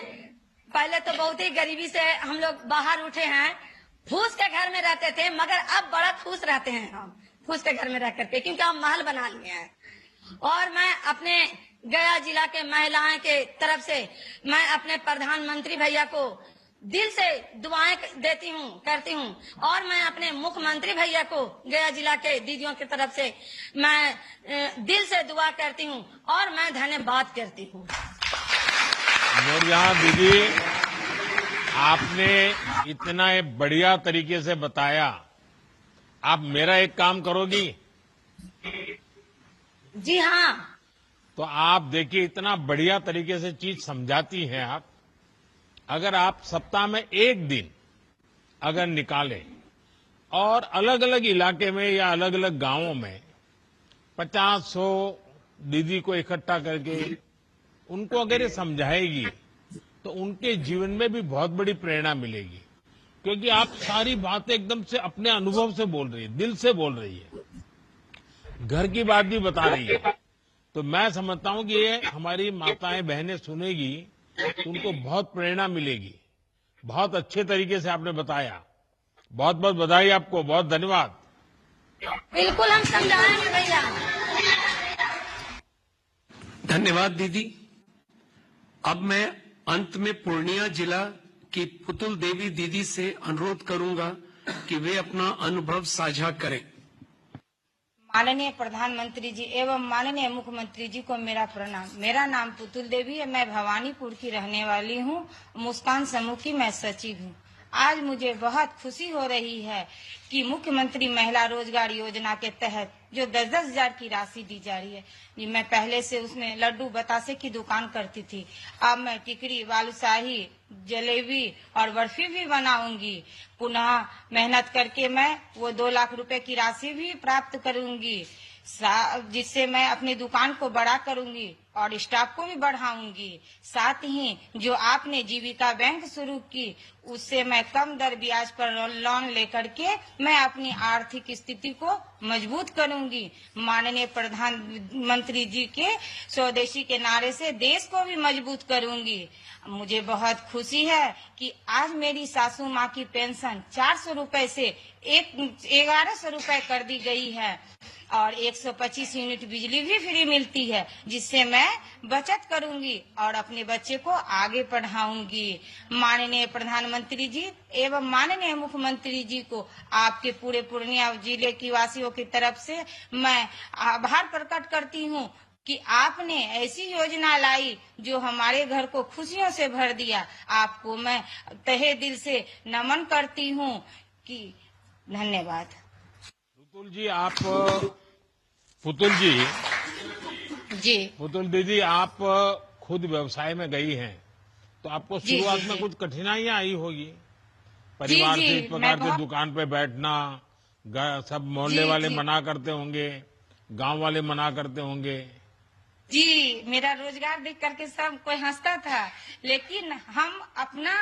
I: पहले तो बहुत ही गरीबी से हम लोग बाहर उठे हैं, फूस के घर में रहते थे, मगर अब बड़ा खुश रहते हैं हम फूस के घर में रह करके, क्योंकि हम महल बना लिए हैं। और मैं अपने गया जिला के महिलाएं के तरफ से मैं अपने प्रधानमंत्री भैया को दिल से दुआएं देती हूँ, करती हूँ, और मैं अपने मुख्यमंत्री भैया को गया जिला के दीदियों की तरफ से मैं दिल से दुआ करती हूँ और मैं धन्यवाद करती हूँ।
E: नूरजहां दीदी, आपने इतना बढ़िया तरीके से बताया, आप मेरा एक काम करोगी?
I: जी हाँ।
E: तो आप देखिए, इतना बढ़िया तरीके से चीज समझाती हैं आप। अगर आप सप्ताह में एक दिन अगर निकालें और अलग अलग इलाके में या अलग अलग गांवों में 50-100 दीदी को इकट्ठा करके उनको अगर ये समझाएगी तो उनके जीवन में भी बहुत बड़ी प्रेरणा मिलेगी, क्योंकि आप सारी बातें एकदम से अपने अनुभव से बोल रही है, दिल से बोल रही है, घर की बात भी बता रही है। तो मैं समझता हूं कि ये हमारी माताएं बहनें सुनेगी तो उनको बहुत प्रेरणा मिलेगी। बहुत अच्छे तरीके से आपने बताया, बहुत बहुत बधाई आपको, बहुत धन्यवाद।
I: बिल्कुल हम समझाएंगे भैया।
A: धन्यवाद दीदी। अब मैं अंत में पूर्णिया जिला की पुतुल देवी दीदी से अनुरोध करूंगा कि वे अपना अनुभव साझा करें।
G: माननीय प्रधानमंत्री जी एवं माननीय मुख्यमंत्री जी को मेरा प्रणाम। मेरा नाम पुतुल देवी है, मैं भवानीपुर की रहने वाली हूँ, मुस्कान समूह की मैं सचिव हूँ। आज मुझे बहुत खुशी हो रही है कि मुख्यमंत्री महिला रोजगार योजना के तहत जो 10-10 हजार की राशि दी जा रही है। मैं पहले से उसमें लड्डू बतासे की दुकान करती थी, अब मैं टिकरी, बालूशाही, जलेबी और बर्फी भी बनाऊंगी। पुनः मेहनत करके मैं वो 2 लाख रुपए की राशि भी प्राप्त करूंगी, जिससे मैं अपनी दुकान को बड़ा करूंगी और स्टाफ को भी बढ़ाऊंगी। साथ ही जो आपने जीविका बैंक शुरू की, उससे मैं कम दर ब्याज पर लोन लेकर के मैं अपनी आर्थिक स्थिति को मजबूत करूंगी। माननीय प्रधानमंत्री जी के स्वदेशी के नारे से देश को भी मजबूत करूंगी। मुझे बहुत खुशी है कि आज मेरी सासू माँ की पेंशन 400 रुपए से 1100 रुपए कर दी गई है और 125 यूनिट बिजली भी फ्री मिलती है, जिससे मैं बचत करूंगी और अपने बच्चे को आगे पढ़ाऊंगी। माननीय प्रधानमंत्री जी एवं माननीय मुख्यमंत्री जी को आपके पूरे पूर्णिया जिले की वासियों की तरफ से मैं आभार प्रकट करती हूँ कि आपने ऐसी योजना लाई जो हमारे घर को खुशियों से भर दिया। आपको मैं तहे दिल से नमन करती हूँ कि धन्यवाद।
E: पुतुल दीदी, आप खुद व्यवसाय में गई हैं, तो आपको शुरुआत में कुछ कठिनाइयां आई होगी, परिवार से इस प्रकार से दुकान पे बैठना, सब मोहल्ले वाले मना करते होंगे, गांव वाले मना करते होंगे,
H: जी, मेरा रोजगार देख करके सब कोई हंसता था, लेकिन हम अपना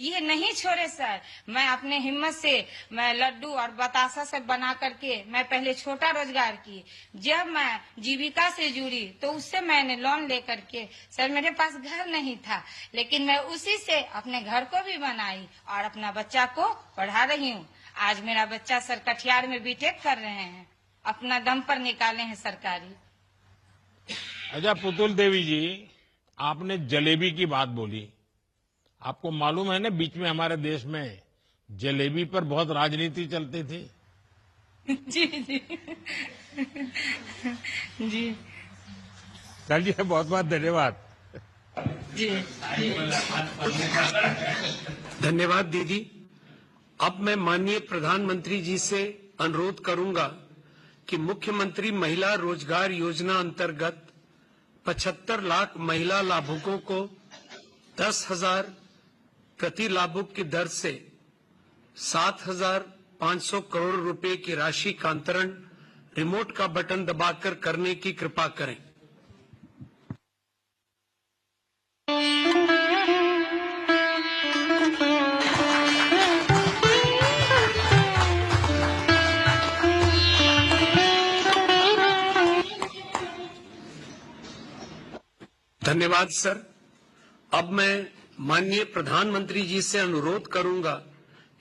H: ये नहीं छोड़े सर। मैं अपने हिम्मत से मैं लड्डू और बतासा से बना करके मैं पहले छोटा रोजगार की। जब मैं जीविका से जुड़ी तो उससे मैंने लोन ले करके, सर मेरे पास घर नहीं था, लेकिन मैं उसी से अपने घर को भी बनाई और अपना बच्चा को पढ़ा रही हूँ। आज मेरा बच्चा सर कटिहार में बीटेक कर रहे हैं, अपना दम पर निकाले हैं सरकारी।
E: अच्छा पुतुल देवी जी, आपने जलेबी की बात बोली। आपको मालूम है ना, बीच में हमारे देश में जलेबी पर बहुत राजनीति चलती थी।
H: जी जी जी
E: चलिए, बहुत बहुत धन्यवाद।
H: जी
A: धन्यवाद दीदी। अब मैं माननीय प्रधानमंत्री जी से अनुरोध करूंगा कि मुख्यमंत्री महिला रोजगार योजना अंतर्गत 75 लाख महिला लाभुकों को 10,000 प्रति लाभुक की दर से 7,500 करोड़ रुपए की राशि का अंतरण रिमोट का बटन दबाकर करने की कृपा करें। धन्यवाद सर। अब मैं माननीय प्रधानमंत्री जी से अनुरोध करूंगा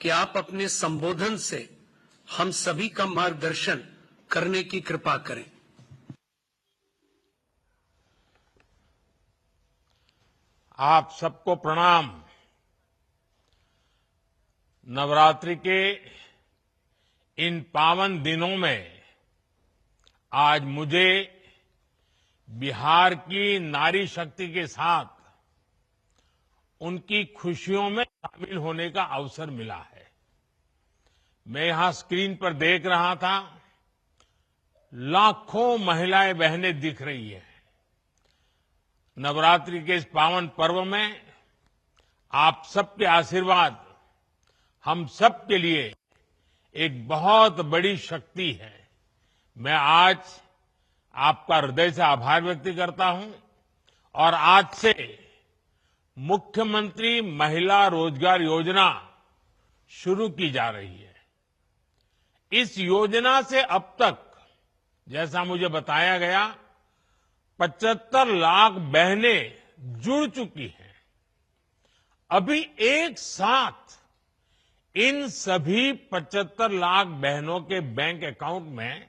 A: कि आप अपने संबोधन से हम सभी का मार्गदर्शन करने की कृपा करें।
E: आप सबको प्रणाम। नवरात्रि के इन पावन दिनों में आज मुझे बिहार की नारी शक्ति के साथ उनकी खुशियों में शामिल होने का अवसर मिला है। मैं यहां स्क्रीन पर देख रहा था, लाखों महिलाएं बहनें दिख रही है। नवरात्रि के इस पावन पर्व में आप सबके आशीर्वाद हम सब के लिए एक बहुत बड़ी शक्ति है। मैं आज आपका हृदय से आभार व्यक्त करता हूं और आज से मुख्यमंत्री महिला रोजगार योजना शुरू की जा रही है। इस योजना से अब तक, जैसा मुझे बताया गया, 75 लाख बहनें जुड़ चुकी हैं। अभी एक साथ इन सभी 75 लाख बहनों के बैंक अकाउंट में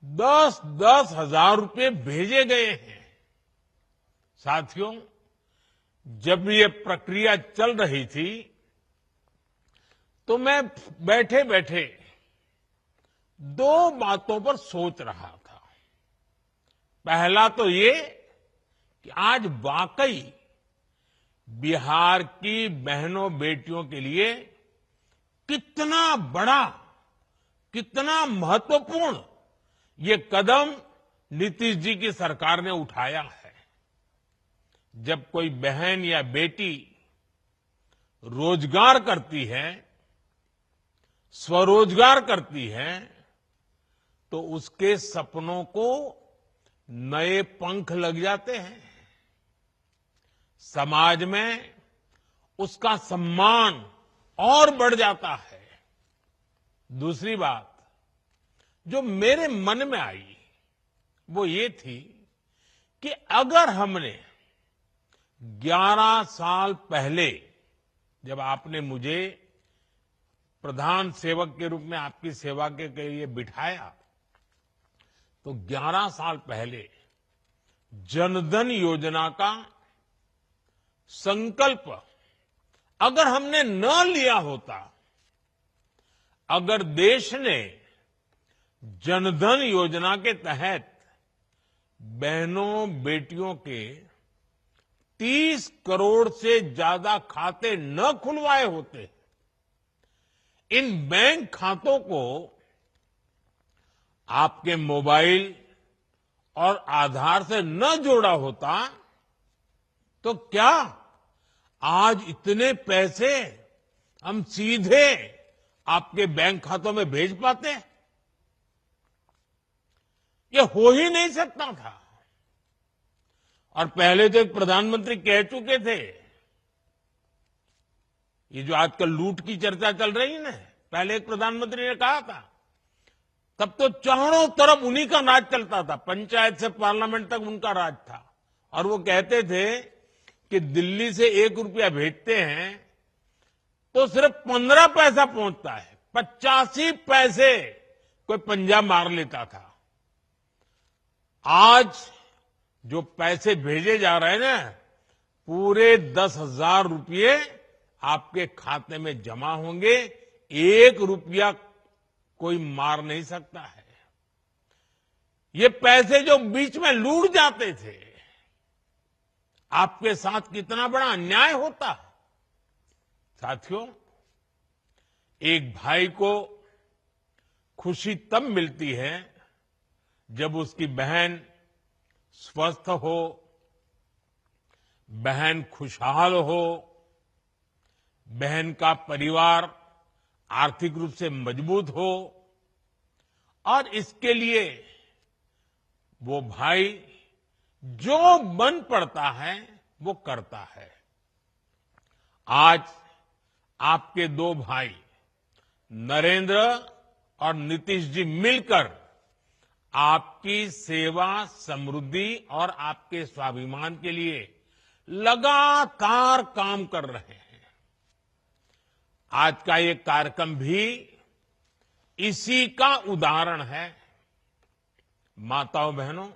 E: 10-10 हजार रुपए भेजे गए हैं। साथियों, जब ये प्रक्रिया चल रही थी तो मैं बैठे बैठे दो बातों पर सोच रहा था। पहला तो ये कि आज वाकई बिहार की बहनों बेटियों के लिए कितना बड़ा, कितना महत्वपूर्ण ये कदम नीतीश जी की सरकार ने उठाया है। जब कोई बहन या बेटी रोजगार करती है, स्वरोजगार करती है, तो उसके सपनों को नए पंख लग जाते हैं। समाज में उसका सम्मान और बढ़ जाता है। दूसरी बात जो मेरे मन में आई वो ये थी कि अगर हमने 11 साल पहले, जब आपने मुझे प्रधान सेवक के रूप में आपकी सेवा के लिए बिठाया, तो 11 साल पहले जनधन योजना का संकल्प अगर हमने न लिया होता, अगर देश ने जनधन योजना के तहत बहनों बेटियों के 30 करोड़ से ज्यादा खाते न खुलवाए होते, इन बैंक खातों को आपके मोबाइल और आधार से न जोड़ा होता, तो क्या आज इतने पैसे हम सीधे आपके बैंक खातों में भेज पाते? ये हो ही नहीं सकता था। और पहले तो एक प्रधानमंत्री कह चुके थे, ये जो आजकल लूट की चर्चा चल रही है ना, पहले एक प्रधानमंत्री ने कहा था, तब तो चारों तरफ उन्हीं का राज चलता था, पंचायत से पार्लियामेंट तक उनका राज था। और वो कहते थे कि दिल्ली से 1 रुपया भेजते हैं तो सिर्फ 15 पैसा पहुंचता है, 85 पैसे कोई पंजा मार लेता था। आज जो पैसे भेजे जा रहे हैं ना, पूरे 10,000 रुपये आपके खाते में जमा होंगे, 1 रुपया कोई मार नहीं सकता है। ये पैसे जो बीच में लूट जाते थे, आपके साथ कितना बड़ा अन्याय होता। साथियों, एक भाई को खुशी तब मिलती है जब उसकी बहन स्वस्थ हो, बहन खुशहाल हो, बहन का परिवार आर्थिक रूप से मजबूत हो, और इसके लिए वो भाई जो बन पड़ता है वो करता है। आज आपके 2 भाई नरेंद्र और नीतीश जी मिलकर आपकी सेवा, समृद्धि और आपके स्वाभिमान के लिए लगातार काम कर रहे हैं। आज का ये कार्यक्रम भी इसी का उदाहरण है। माताओं बहनों,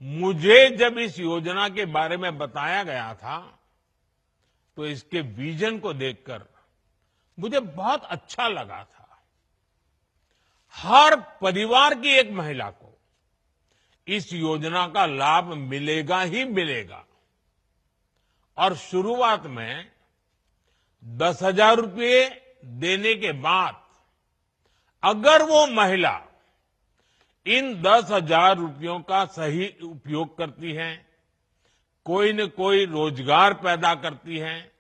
E: मुझे जब इस योजना के बारे में बताया गया था तो इसके विजन को देखकर मुझे बहुत अच्छा लगा था। हर परिवार की एक महिला को इस योजना का लाभ मिलेगा ही मिलेगा। और शुरुआत में 10,000 रुपये देने के बाद अगर वो महिला इन 10,000 रुपयों का सही उपयोग करती है, कोई न कोई रोजगार पैदा करती है,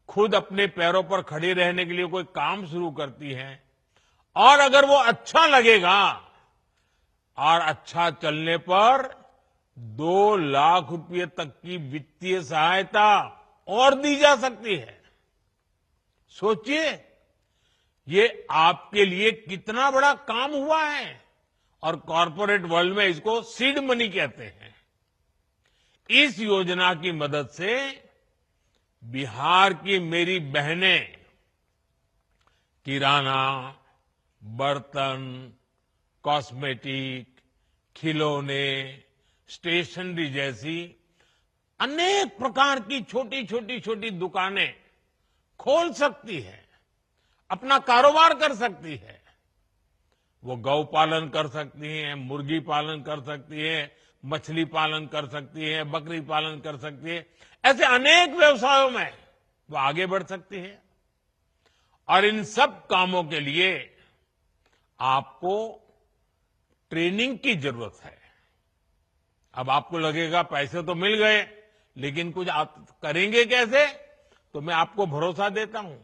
E: खुद अपने पैरों पर खड़े रहने के लिए कोई काम शुरू करती है, और अगर वो अच्छा लगेगा और अच्छा चलने पर 2 लाख रुपये तक की वित्तीय सहायता और दी जा सकती है। सोचिए, ये आपके लिए कितना बड़ा काम हुआ है। और कॉर्पोरेट वर्ल्ड में इसको सीड मनी कहते हैं। इस योजना की मदद से बिहार की मेरी बहनें किराना, बर्तन, कॉस्मेटिक, खिलौने, स्टेशनरी जैसी अनेक प्रकार की छोटी दुकानें खोल सकती है, अपना कारोबार कर सकती है। वो गौ पालन कर सकती हैं, मुर्गी पालन कर सकती है, मछली पालन कर सकती है, बकरी पालन कर सकती है। ऐसे अनेक व्यवसायों में वो आगे बढ़ सकती है। और इन सब कामों के लिए आपको ट्रेनिंग की जरूरत है। अब आपको लगेगा पैसे तो मिल गए, लेकिन कुछ आप करेंगे कैसे? तो मैं आपको भरोसा देता हूं,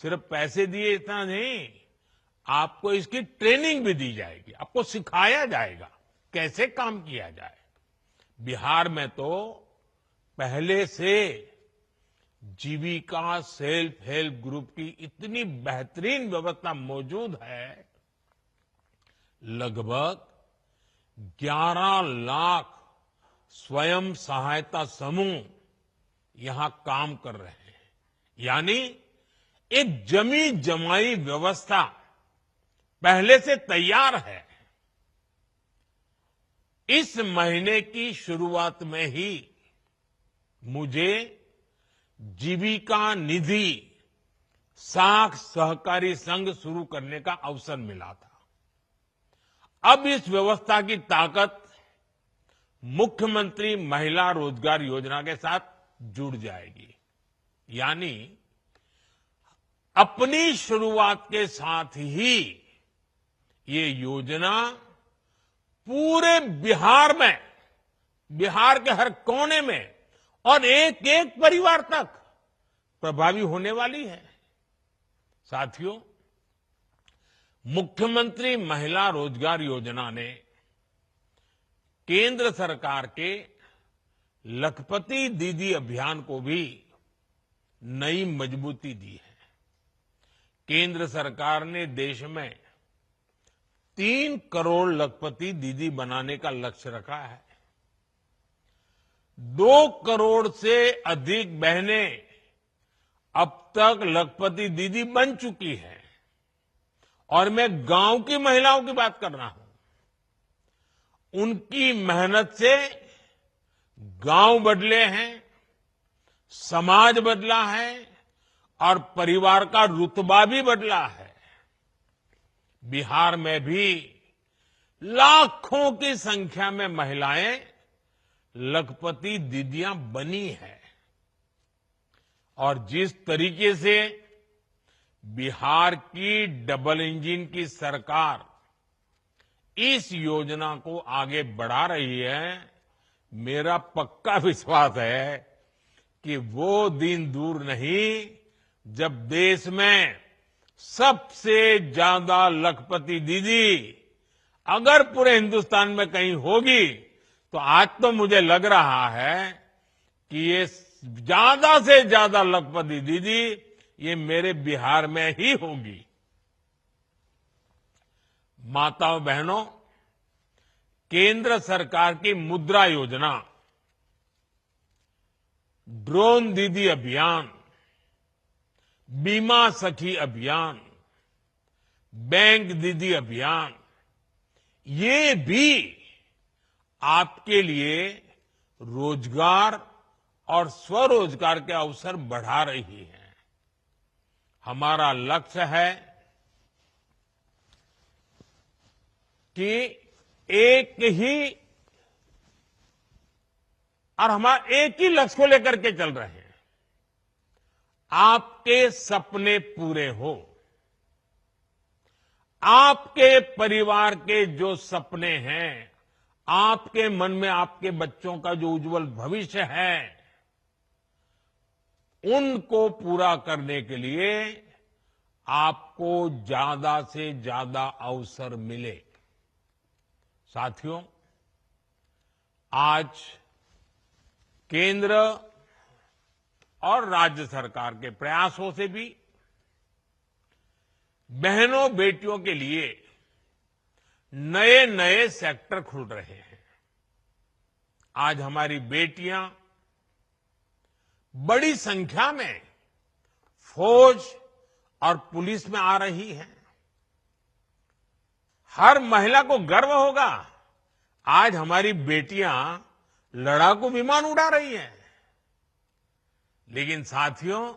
E: सिर्फ पैसे दिए इतना नहीं, आपको इसकी ट्रेनिंग भी दी जाएगी, आपको सिखाया जाएगा कैसे काम किया जाए। बिहार में तो पहले से जीविका सेल्फ हेल्प ग्रुप की इतनी बेहतरीन व्यवस्था मौजूद है। लगभग 11 लाख स्वयं सहायता समूह यहां काम कर रहे हैं, यानी एक जमी जमाई व्यवस्था पहले से तैयार है। इस महीने की शुरुआत में ही मुझे जीविका निधि साख सहकारी संघ शुरू करने का अवसर मिला था। अब इस व्यवस्था की ताकत मुख्यमंत्री महिला रोजगार योजना के साथ जुड़ जाएगी। यानी अपनी शुरुआत के साथ ही ये योजना पूरे बिहार में, बिहार के हर कोने में और एक एक परिवार तक प्रभावी होने वाली है। साथियों, मुख्यमंत्री महिला रोजगार योजना ने केंद्र सरकार के लखपति दीदी अभियान को भी नई मजबूती दी है। केंद्र सरकार ने देश में 3 करोड़ लखपति दीदी बनाने का लक्ष्य रखा है। 2 करोड़ से अधिक बहनें अब तक लखपति दीदी बन चुकी हैं और मैं गांव की महिलाओं की बात कर रहा हूं। उनकी मेहनत से गांव बदले हैं, समाज बदला है और परिवार का रुतबा भी बदला है। बिहार में भी लाखों की संख्या में महिलाएं लखपति दीदियां बनी है और जिस तरीके से बिहार की डबल इंजन की सरकार इस योजना को आगे बढ़ा रही है, मेरा पक्का विश्वास है कि वो दिन दूर नहीं जब देश में सबसे ज्यादा लखपति दीदी अगर पूरे हिंदुस्तान में कहीं होगी तो आज तो मुझे लग रहा है कि ये ज्यादा से ज्यादा लखपति दीदी ये मेरे बिहार में ही होगी। माताओं बहनों, केंद्र सरकार की मुद्रा योजना, ड्रोन दीदी अभियान, बीमा सखी अभियान, बैंक दीदी अभियान, ये भी आपके लिए रोजगार और स्वरोजगार के अवसर बढ़ा रही है। हमारा लक्ष्य है कि एक ही लक्ष्य को लेकर के चल रहे हैं, आपके सपने पूरे हो। आपके परिवार के जो सपने हैं, आपके मन में आपके बच्चों का जो उज्जवल भविष्य है, उनको पूरा करने के लिए आपको ज्यादा से ज्यादा अवसर मिले। साथियों, आज केंद्र और राज्य सरकार के प्रयासों से भी बहनों बेटियों के लिए नए नए सेक्टर खुल रहे हैं। आज हमारी बेटियां बड़ी संख्या में फौज और पुलिस में आ रही हैं। हर महिला को गर्व होगा, आज हमारी बेटियां लड़ाकू विमान उड़ा रही हैं। लेकिन साथियों,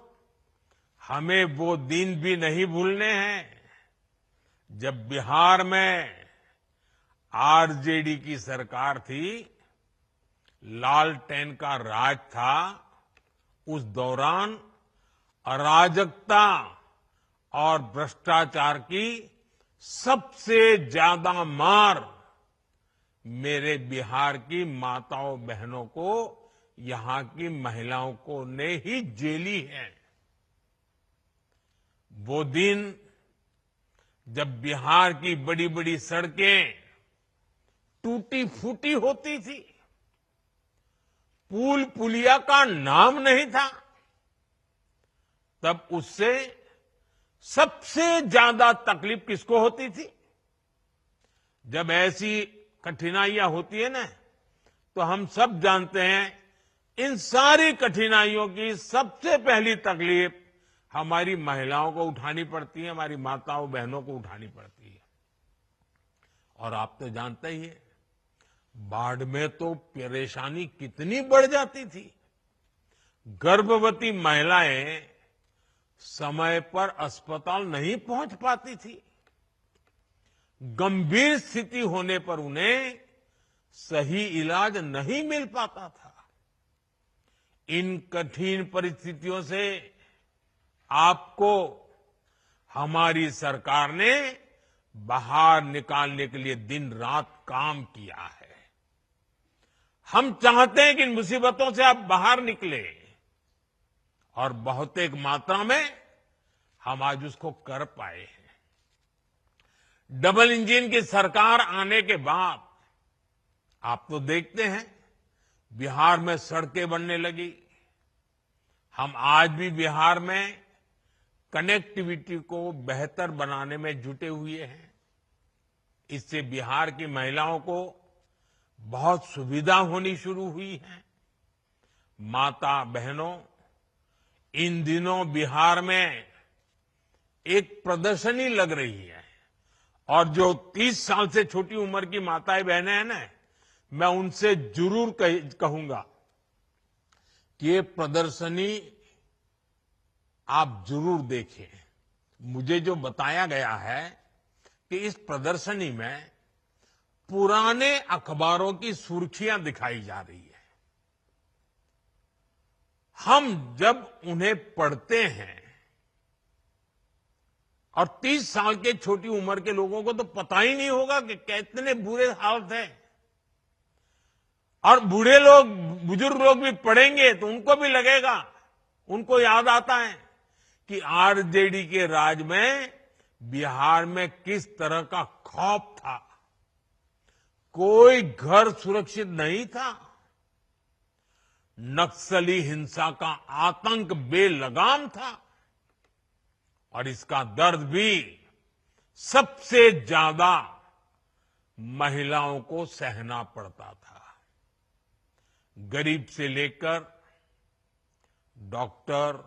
E: हमें वो दिन भी नहीं भूलने हैं जब बिहार में आरजेडी की सरकार थी, लालटेन का राज था। उस दौरान अराजकता और भ्रष्टाचार की सबसे ज्यादा मार मेरे बिहार की माताओं बहनों को, यहां की महिलाओं को ने ही झेली है। वो दिन जब बिहार की बड़ी बड़ी सड़कें टूटी फूटी होती थी, पुल पुलिया का नाम नहीं था, तब उससे सबसे ज्यादा तकलीफ किसको होती थी? जब ऐसी कठिनाइयां होती है ना, तो हम सब जानते हैं इन सारी कठिनाइयों की सबसे पहली तकलीफ हमारी महिलाओं को उठानी पड़ती है, हमारी माताओं बहनों को उठानी पड़ती है। और आप तो जानते ही हैं, बाढ़ में तो परेशानी कितनी बढ़ जाती थी। गर्भवती महिलाएं समय पर अस्पताल नहीं पहुंच पाती थी। गंभीर स्थिति होने पर उन्हें सही इलाज नहीं मिल पाता था। इन कठिन परिस्थितियों से आपको हमारी सरकार ने बाहर निकालने के लिए दिन रात काम किया है। हम चाहते हैं कि इन मुसीबतों से आप बाहर निकले और बहुत एक मात्रा में हम आज उसको कर पाए हैं। डबल इंजन की सरकार आने के बाद आप तो देखते हैं बिहार में सड़कें बनने लगी। हम आज भी बिहार में कनेक्टिविटी को बेहतर बनाने में जुटे हुए हैं। इससे बिहार की महिलाओं को बहुत सुविधा होनी शुरू हुई है। माता बहनों, इन दिनों बिहार में एक प्रदर्शनी लग रही है और जो 30 साल से छोटी उम्र की माताएं बहनें हैं ना, मैं उनसे जरूर कहूंगा कि ये प्रदर्शनी आप जरूर देखें। मुझे जो बताया गया है कि इस प्रदर्शनी में पुराने अखबारों की सुर्खियां दिखाई जा रही है। हम जब उन्हें पढ़ते हैं और 30 साल के छोटी उम्र के लोगों को तो पता ही नहीं होगा कि कितने बुरे हाल थे, और बूढ़े लोग, बुजुर्ग लोग भी पढ़ेंगे तो उनको भी लगेगा, उनको याद आता है कि आरजेडी के राज में बिहार में किस तरह का खौफ था। कोई घर सुरक्षित नहीं था। नक्सली हिंसा का आतंक बेलगाम था और इसका दर्द भी सबसे ज्यादा महिलाओं को सहना पड़ता था। गरीब से लेकर डॉक्टर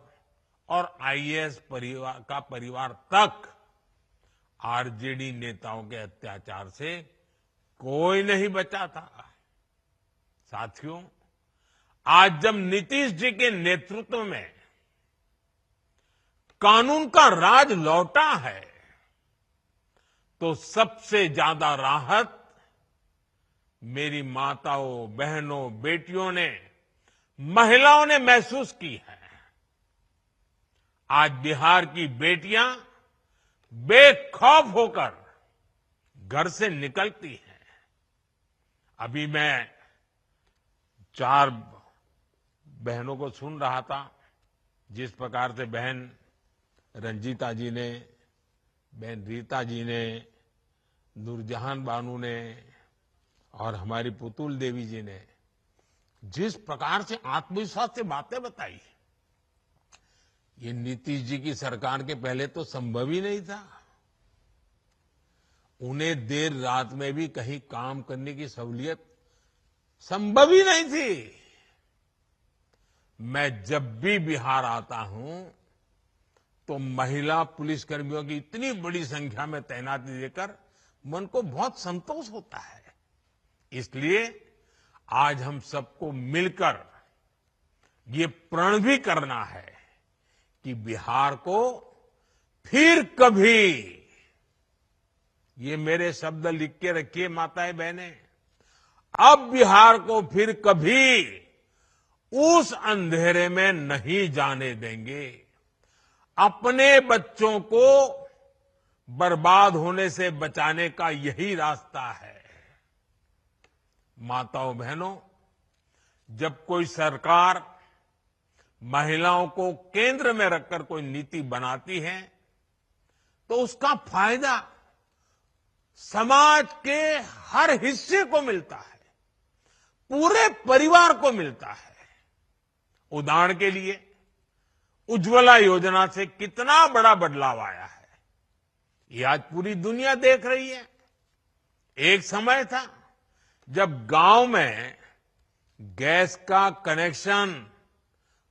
E: और आईएएस परिवार तक आरजेडी नेताओं के अत्याचार से कोई नहीं बचा था। साथियों, आज जब नीतीश जी के नेतृत्व में कानून का राज लौटा है तो सबसे ज्यादा राहत मेरी माताओं, बहनों, बेटियों ने, महिलाओं ने महसूस की है। आज बिहार की बेटियां बेखौफ होकर घर से निकलती हैं। अभी मैं 4 बहनों को सुन रहा था, जिस प्रकार से बहन रंजीता जी ने, बहन रीता जी ने, नूरजहान बानू ने और हमारी पुतुल देवी जी ने जिस प्रकार से आत्मविश्वास से बातें बताई, ये नीतीश जी की सरकार के पहले तो संभव ही नहीं था। उन्हें देर रात में भी कहीं काम करने की सहूलियत संभव ही नहीं थी। मैं जब भी बिहार आता हूं तो महिला पुलिसकर्मियों की इतनी बड़ी संख्या में तैनाती देकर मन को बहुत संतोष होता है। इसलिए आज हम सबको मिलकर ये प्रण भी करना है कि बिहार को फिर कभी, ये मेरे शब्द लिख के रखिए माताएं बहनें, अब बिहार को फिर कभी उस अंधेरे में नहीं जाने देंगे। अपने बच्चों को बर्बाद होने से बचाने का यही रास्ता है। माताओं बहनों, जब कोई सरकार महिलाओं को केंद्र में रखकर कोई नीति बनाती है तो उसका फायदा समाज के हर हिस्से को मिलता है, पूरे परिवार को मिलता है। उदाहरण के लिए उज्ज्वला योजना से कितना बड़ा बदलाव आया है, ये आज पूरी दुनिया देख रही है। एक समय था जब गांव में गैस का कनेक्शन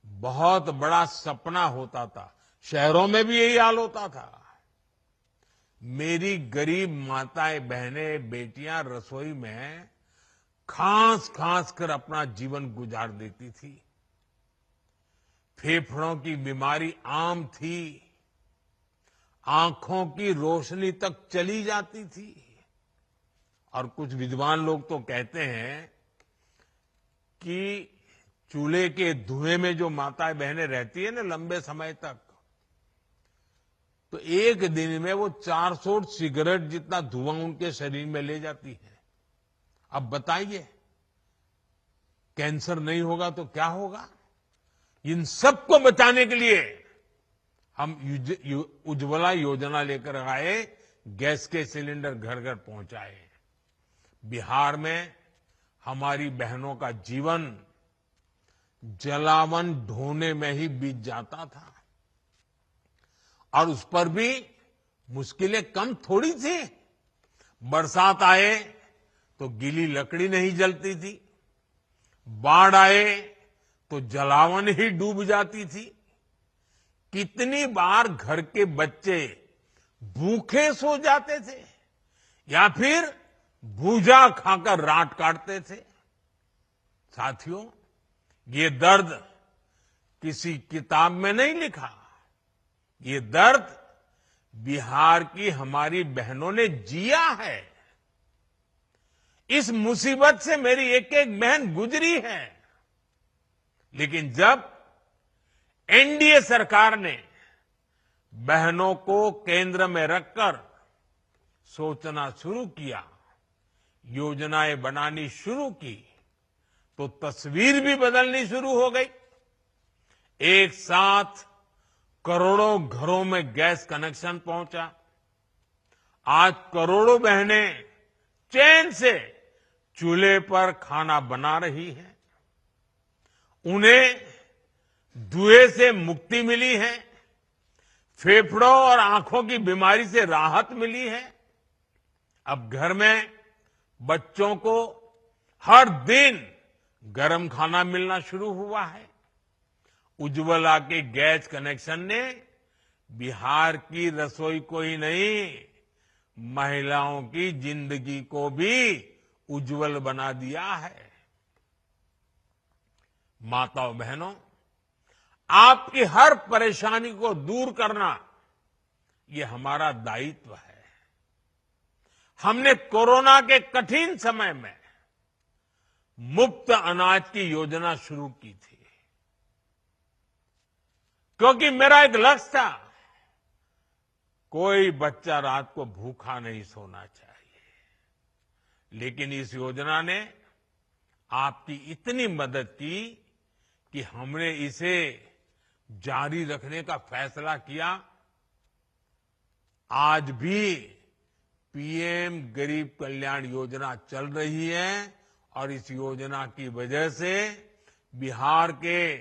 E: बहुत बड़ा सपना होता था, शहरों में भी यही हाल होता था। मेरी गरीब माताएं, बहनें, बेटियां रसोई में खांस खांस कर अपना जीवन गुजार देती थी। फेफड़ों की बीमारी आम थी, आंखों की रोशनी तक चली जाती थी। और कुछ विद्वान लोग तो कहते हैं कि चूल्हे के धुएं में जो माताएं बहनें रहती है ना लंबे समय तक, तो एक दिन में वो 400 सिगरेट जितना धुआं उनके शरीर में ले जाती है। अब बताइए, कैंसर नहीं होगा तो क्या होगा? इन सबको बचाने के लिए हम उज्ज्वला योजना लेकर आए, गैस के सिलेंडर घर घर पहुंचाए। बिहार में हमारी बहनों का जीवन जलावन ढोने में ही बीत जाता था और उस पर भी मुश्किलें कम थोड़ी थी। बरसात आए तो गीली लकड़ी नहीं जलती थी, बाढ़ आए तो जलावन ही डूब जाती थी। कितनी बार घर के बच्चे भूखे सो जाते थे या फिर भूजा खाकर रात काटते थे। साथियों, ये दर्द किसी किताब में नहीं लिखा, ये दर्द बिहार की हमारी बहनों ने जिया है। इस मुसीबत से मेरी एक एक बहन गुजरी है, लेकिन जब एनडीए सरकार ने बहनों को केंद्र में रखकर सोचना शुरू किया, योजनाएं बनानी शुरू की, तो तस्वीर भी बदलनी शुरू हो गई। एक साथ करोड़ों घरों में गैस कनेक्शन पहुंचा। आज करोड़ों बहनें चैन से चूल्हे पर खाना बना रही हैं। उन्हें धुएं से मुक्ति मिली है, फेफड़ों और आंखों की बीमारी से राहत मिली है। अब घर में बच्चों को हर दिन गरम खाना मिलना शुरू हुआ है। उज्ज्वला के गैस कनेक्शन ने बिहार की रसोई को ही नहीं, महिलाओं की जिंदगी को भी उज्जवल बना दिया है। माताओं बहनों, आपकी हर परेशानी को दूर करना ये हमारा दायित्व है। हमने कोरोना के कठिन समय में मुफ्त अनाज की योजना शुरू की थी, क्योंकि मेरा एक लक्ष्य था, कोई बच्चा रात को भूखा नहीं सोना चाहिए। लेकिन इस योजना ने आपकी इतनी मदद की कि हमने इसे जारी रखने का फैसला किया। आज भी पीएम गरीब कल्याण योजना चल रही है और इस योजना की वजह से बिहार के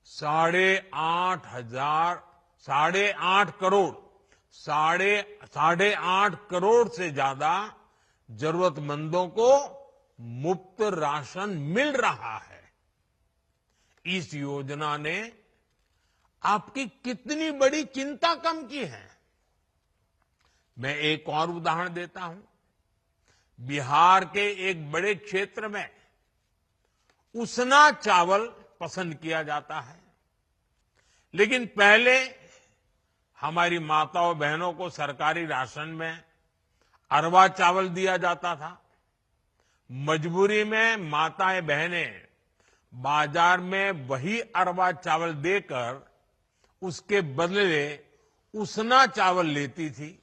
E: 8.5 करोड़ से ज्यादा जरूरतमंदों को मुफ्त राशन मिल रहा है। इस योजना ने आपकी कितनी बड़ी चिंता कम की है। मैं एक और उदाहरण देता हूं। बिहार के एक बड़े क्षेत्र में उसना चावल पसंद किया जाता है, लेकिन पहले हमारी माताओं बहनों को सरकारी राशन में अरवा चावल दिया जाता था। मजबूरी में माताएं बहनें बाजार में वही अरवा चावल देकर उसके बदले उसना चावल लेती थी।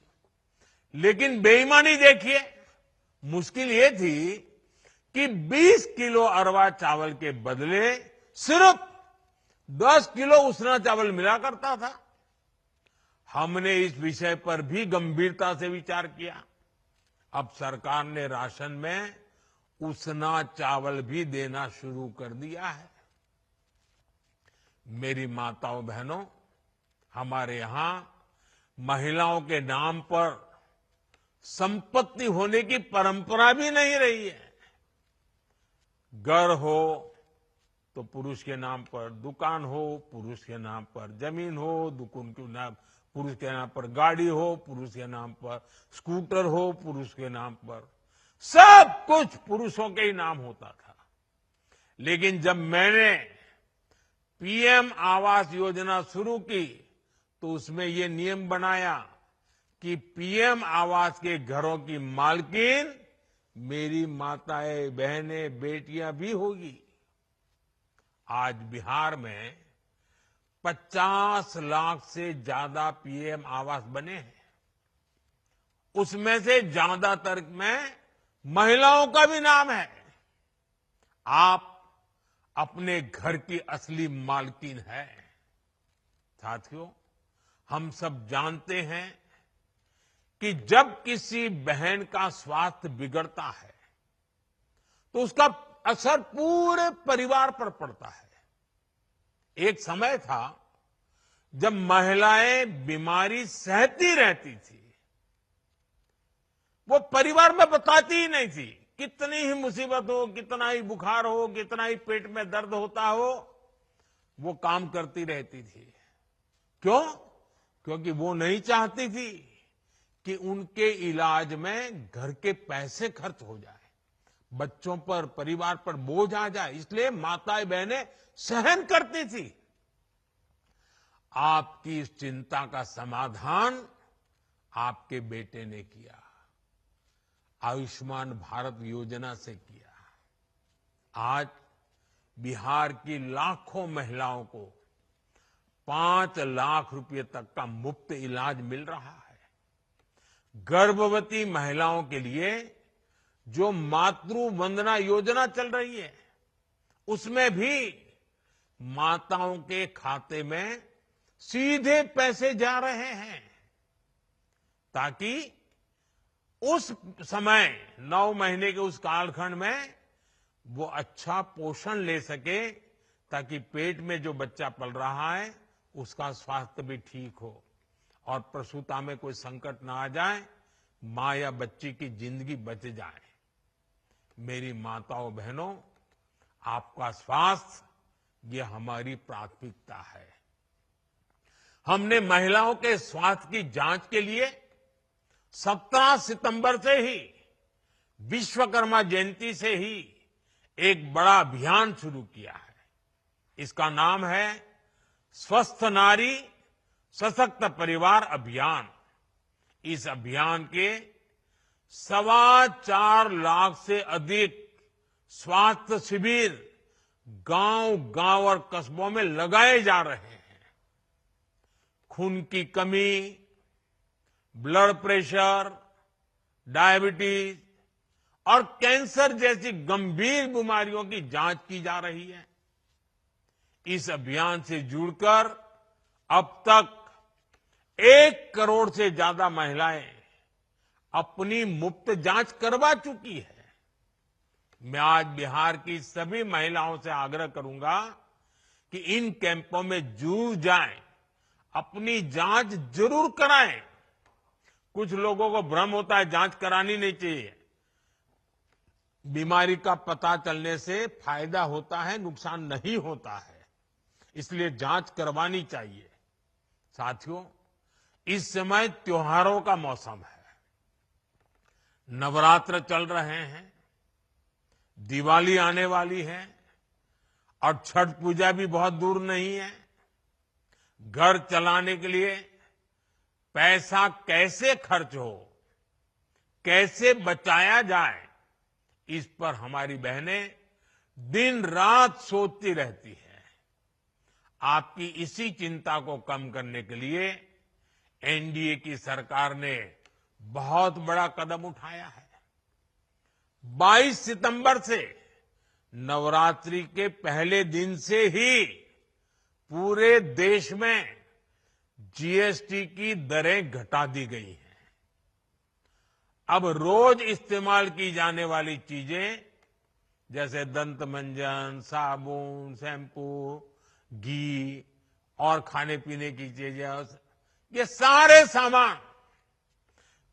E: लेकिन बेईमानी देखिए, मुश्किल ये थी कि 20 किलो अरवा चावल के बदले सिर्फ 10 किलो उसना चावल मिला करता था। हमने इस विषय पर भी गंभीरता से विचार किया। अब सरकार ने राशन में उसना चावल भी देना शुरू कर दिया है। मेरी माताओं बहनों, हमारे यहां महिलाओं के नाम पर संपत्ति होने की परंपरा भी नहीं रही है। घर हो तो पुरुष के नाम पर, दुकान हो पुरुष के नाम पर, जमीन हो दुकान के नाम पुरुष के नाम पर, गाड़ी हो पुरुष के नाम पर, स्कूटर हो पुरुष के नाम पर, सब कुछ पुरुषों के ही नाम होता था। लेकिन जब मैंने पीएम आवास योजना शुरू की तो उसमें ये नियम बनाया कि पीएम आवास के घरों की मालकिन मेरी माताएं बहनें बेटियां भी होगी। आज बिहार में 50 लाख से ज्यादा पीएम आवास बने हैं। उसमें से ज्यादातर में महिलाओं का भी नाम है। आप अपने घर की असली मालकिन है। साथियों, हम सब जानते हैं कि जब किसी बहन का स्वास्थ्य बिगड़ता है तो उसका असर पूरे परिवार पर पड़ता है। एक समय था जब महिलाएं बीमारी सहती रहती थी, वो परिवार में बताती ही नहीं थी। कितनी ही मुसीबत हो, कितना ही बुखार हो, कितना ही पेट में दर्द होता हो, वो काम करती रहती थी। क्यों? क्योंकि वो नहीं चाहती थी कि उनके इलाज में घर के पैसे खर्च हो जाए, बच्चों पर, परिवार पर बोझ आ जाए। इसलिए माताएं बहनें सहन करती थी। आपकी इस चिंता का समाधान आपके बेटे ने किया, आयुष्मान भारत योजना से किया। आज बिहार की लाखों महिलाओं को 5 लाख रुपए तक का मुफ्त इलाज मिल रहा है। गर्भवती महिलाओं के लिए जो मातृ वंदना योजना चल रही है, उसमें भी माताओं के खाते में सीधे पैसे जा रहे हैं, ताकि उस समय 9 महीने के उस कालखंड में वो अच्छा पोषण ले सके, ताकि पेट में जो बच्चा पल रहा है उसका स्वास्थ्य भी ठीक हो और प्रसूता में कोई संकट ना आ जाए, मां या बच्ची की जिंदगी बच जाए। मेरी माताओं बहनों, आपका स्वास्थ्य ये हमारी प्राथमिकता है। हमने महिलाओं के स्वास्थ्य की जांच के लिए 17 सितंबर से ही, विश्वकर्मा जयंती से ही एक बड़ा अभियान शुरू किया है। इसका नाम है स्वस्थ नारी सशक्त परिवार अभियान। इस अभियान के 4.25 लाख से अधिक स्वास्थ्य शिविर गांव-गांव और कस्बों में लगाए जा रहे हैं। खून की कमी, ब्लड प्रेशर, डायबिटीज और कैंसर जैसी गंभीर बीमारियों की जांच की जा रही है। इस अभियान से जुड़कर अब तक 1 करोड़ से ज्यादा महिलाएं अपनी मुफ्त जांच करवा चुकी है। मैं आज बिहार की सभी महिलाओं से आग्रह करूंगा कि इन कैंपों में जुड़ जाएं, अपनी जांच जरूर कराएं। कुछ लोगों को भ्रम होता है जांच करानी नहीं चाहिए। बीमारी का पता चलने से फायदा होता है, नुकसान नहीं होता है, इसलिए जांच करवानी चाहिए। साथियों, इस समय त्योहारों का मौसम है, नवरात्र चल रहे हैं, दिवाली आने वाली है और छठ पूजा भी बहुत दूर नहीं है। घर चलाने के लिए पैसा कैसे खर्च हो, कैसे बचाया जाए, इस पर हमारी बहनें दिन रात सोचती रहती है। आपकी इसी चिंता को कम करने के लिए एनडीए की सरकार ने बहुत बड़ा कदम उठाया है। 22 सितंबर से नवरात्रि के पहले दिन से ही पूरे देश में जीएसटी की दरें घटा दी गई हैं। अब रोज इस्तेमाल की जाने वाली चीजें जैसे दंत मंजन, साबुन, शैम्पू, घी और खाने पीने की चीजें, ये सारे सामान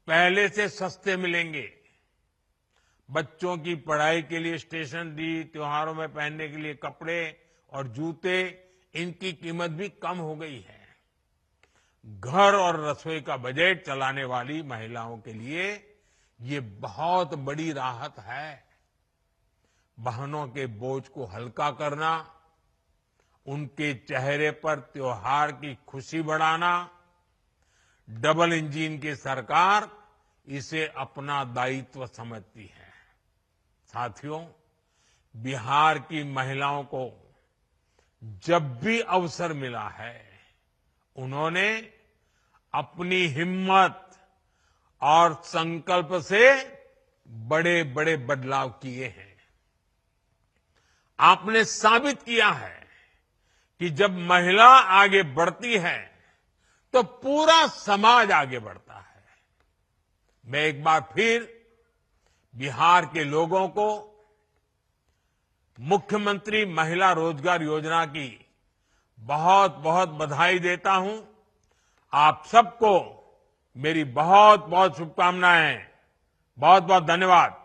E: पहले से सस्ते मिलेंगे। बच्चों की पढ़ाई के लिए स्टेशनरी, त्योहारों में पहनने के लिए कपड़े और जूते, इनकी कीमत भी कम हो गई है। घर और रसोई का बजट चलाने वाली महिलाओं के लिए ये बहुत बड़ी राहत है। बहनों के बोझ को हल्का करना, उनके चेहरे पर त्योहार की खुशी बढ़ाना, डबल इंजन की सरकार इसे अपना दायित्व समझती है। साथियों, बिहार की महिलाओं को जब भी अवसर मिला है, उन्होंने अपनी हिम्मत और संकल्प से बड़े बड़े बदलाव किए हैं। आपने साबित किया है कि जब महिला आगे बढ़ती है तो पूरा समाज आगे बढ़ता है। मैं एक बार फिर बिहार के लोगों को मुख्यमंत्री महिला रोजगार योजना की बहुत बहुत बधाई देता हूं। आप सबको मेरी बहुत बहुत शुभकामनाएं। बहुत बहुत धन्यवाद।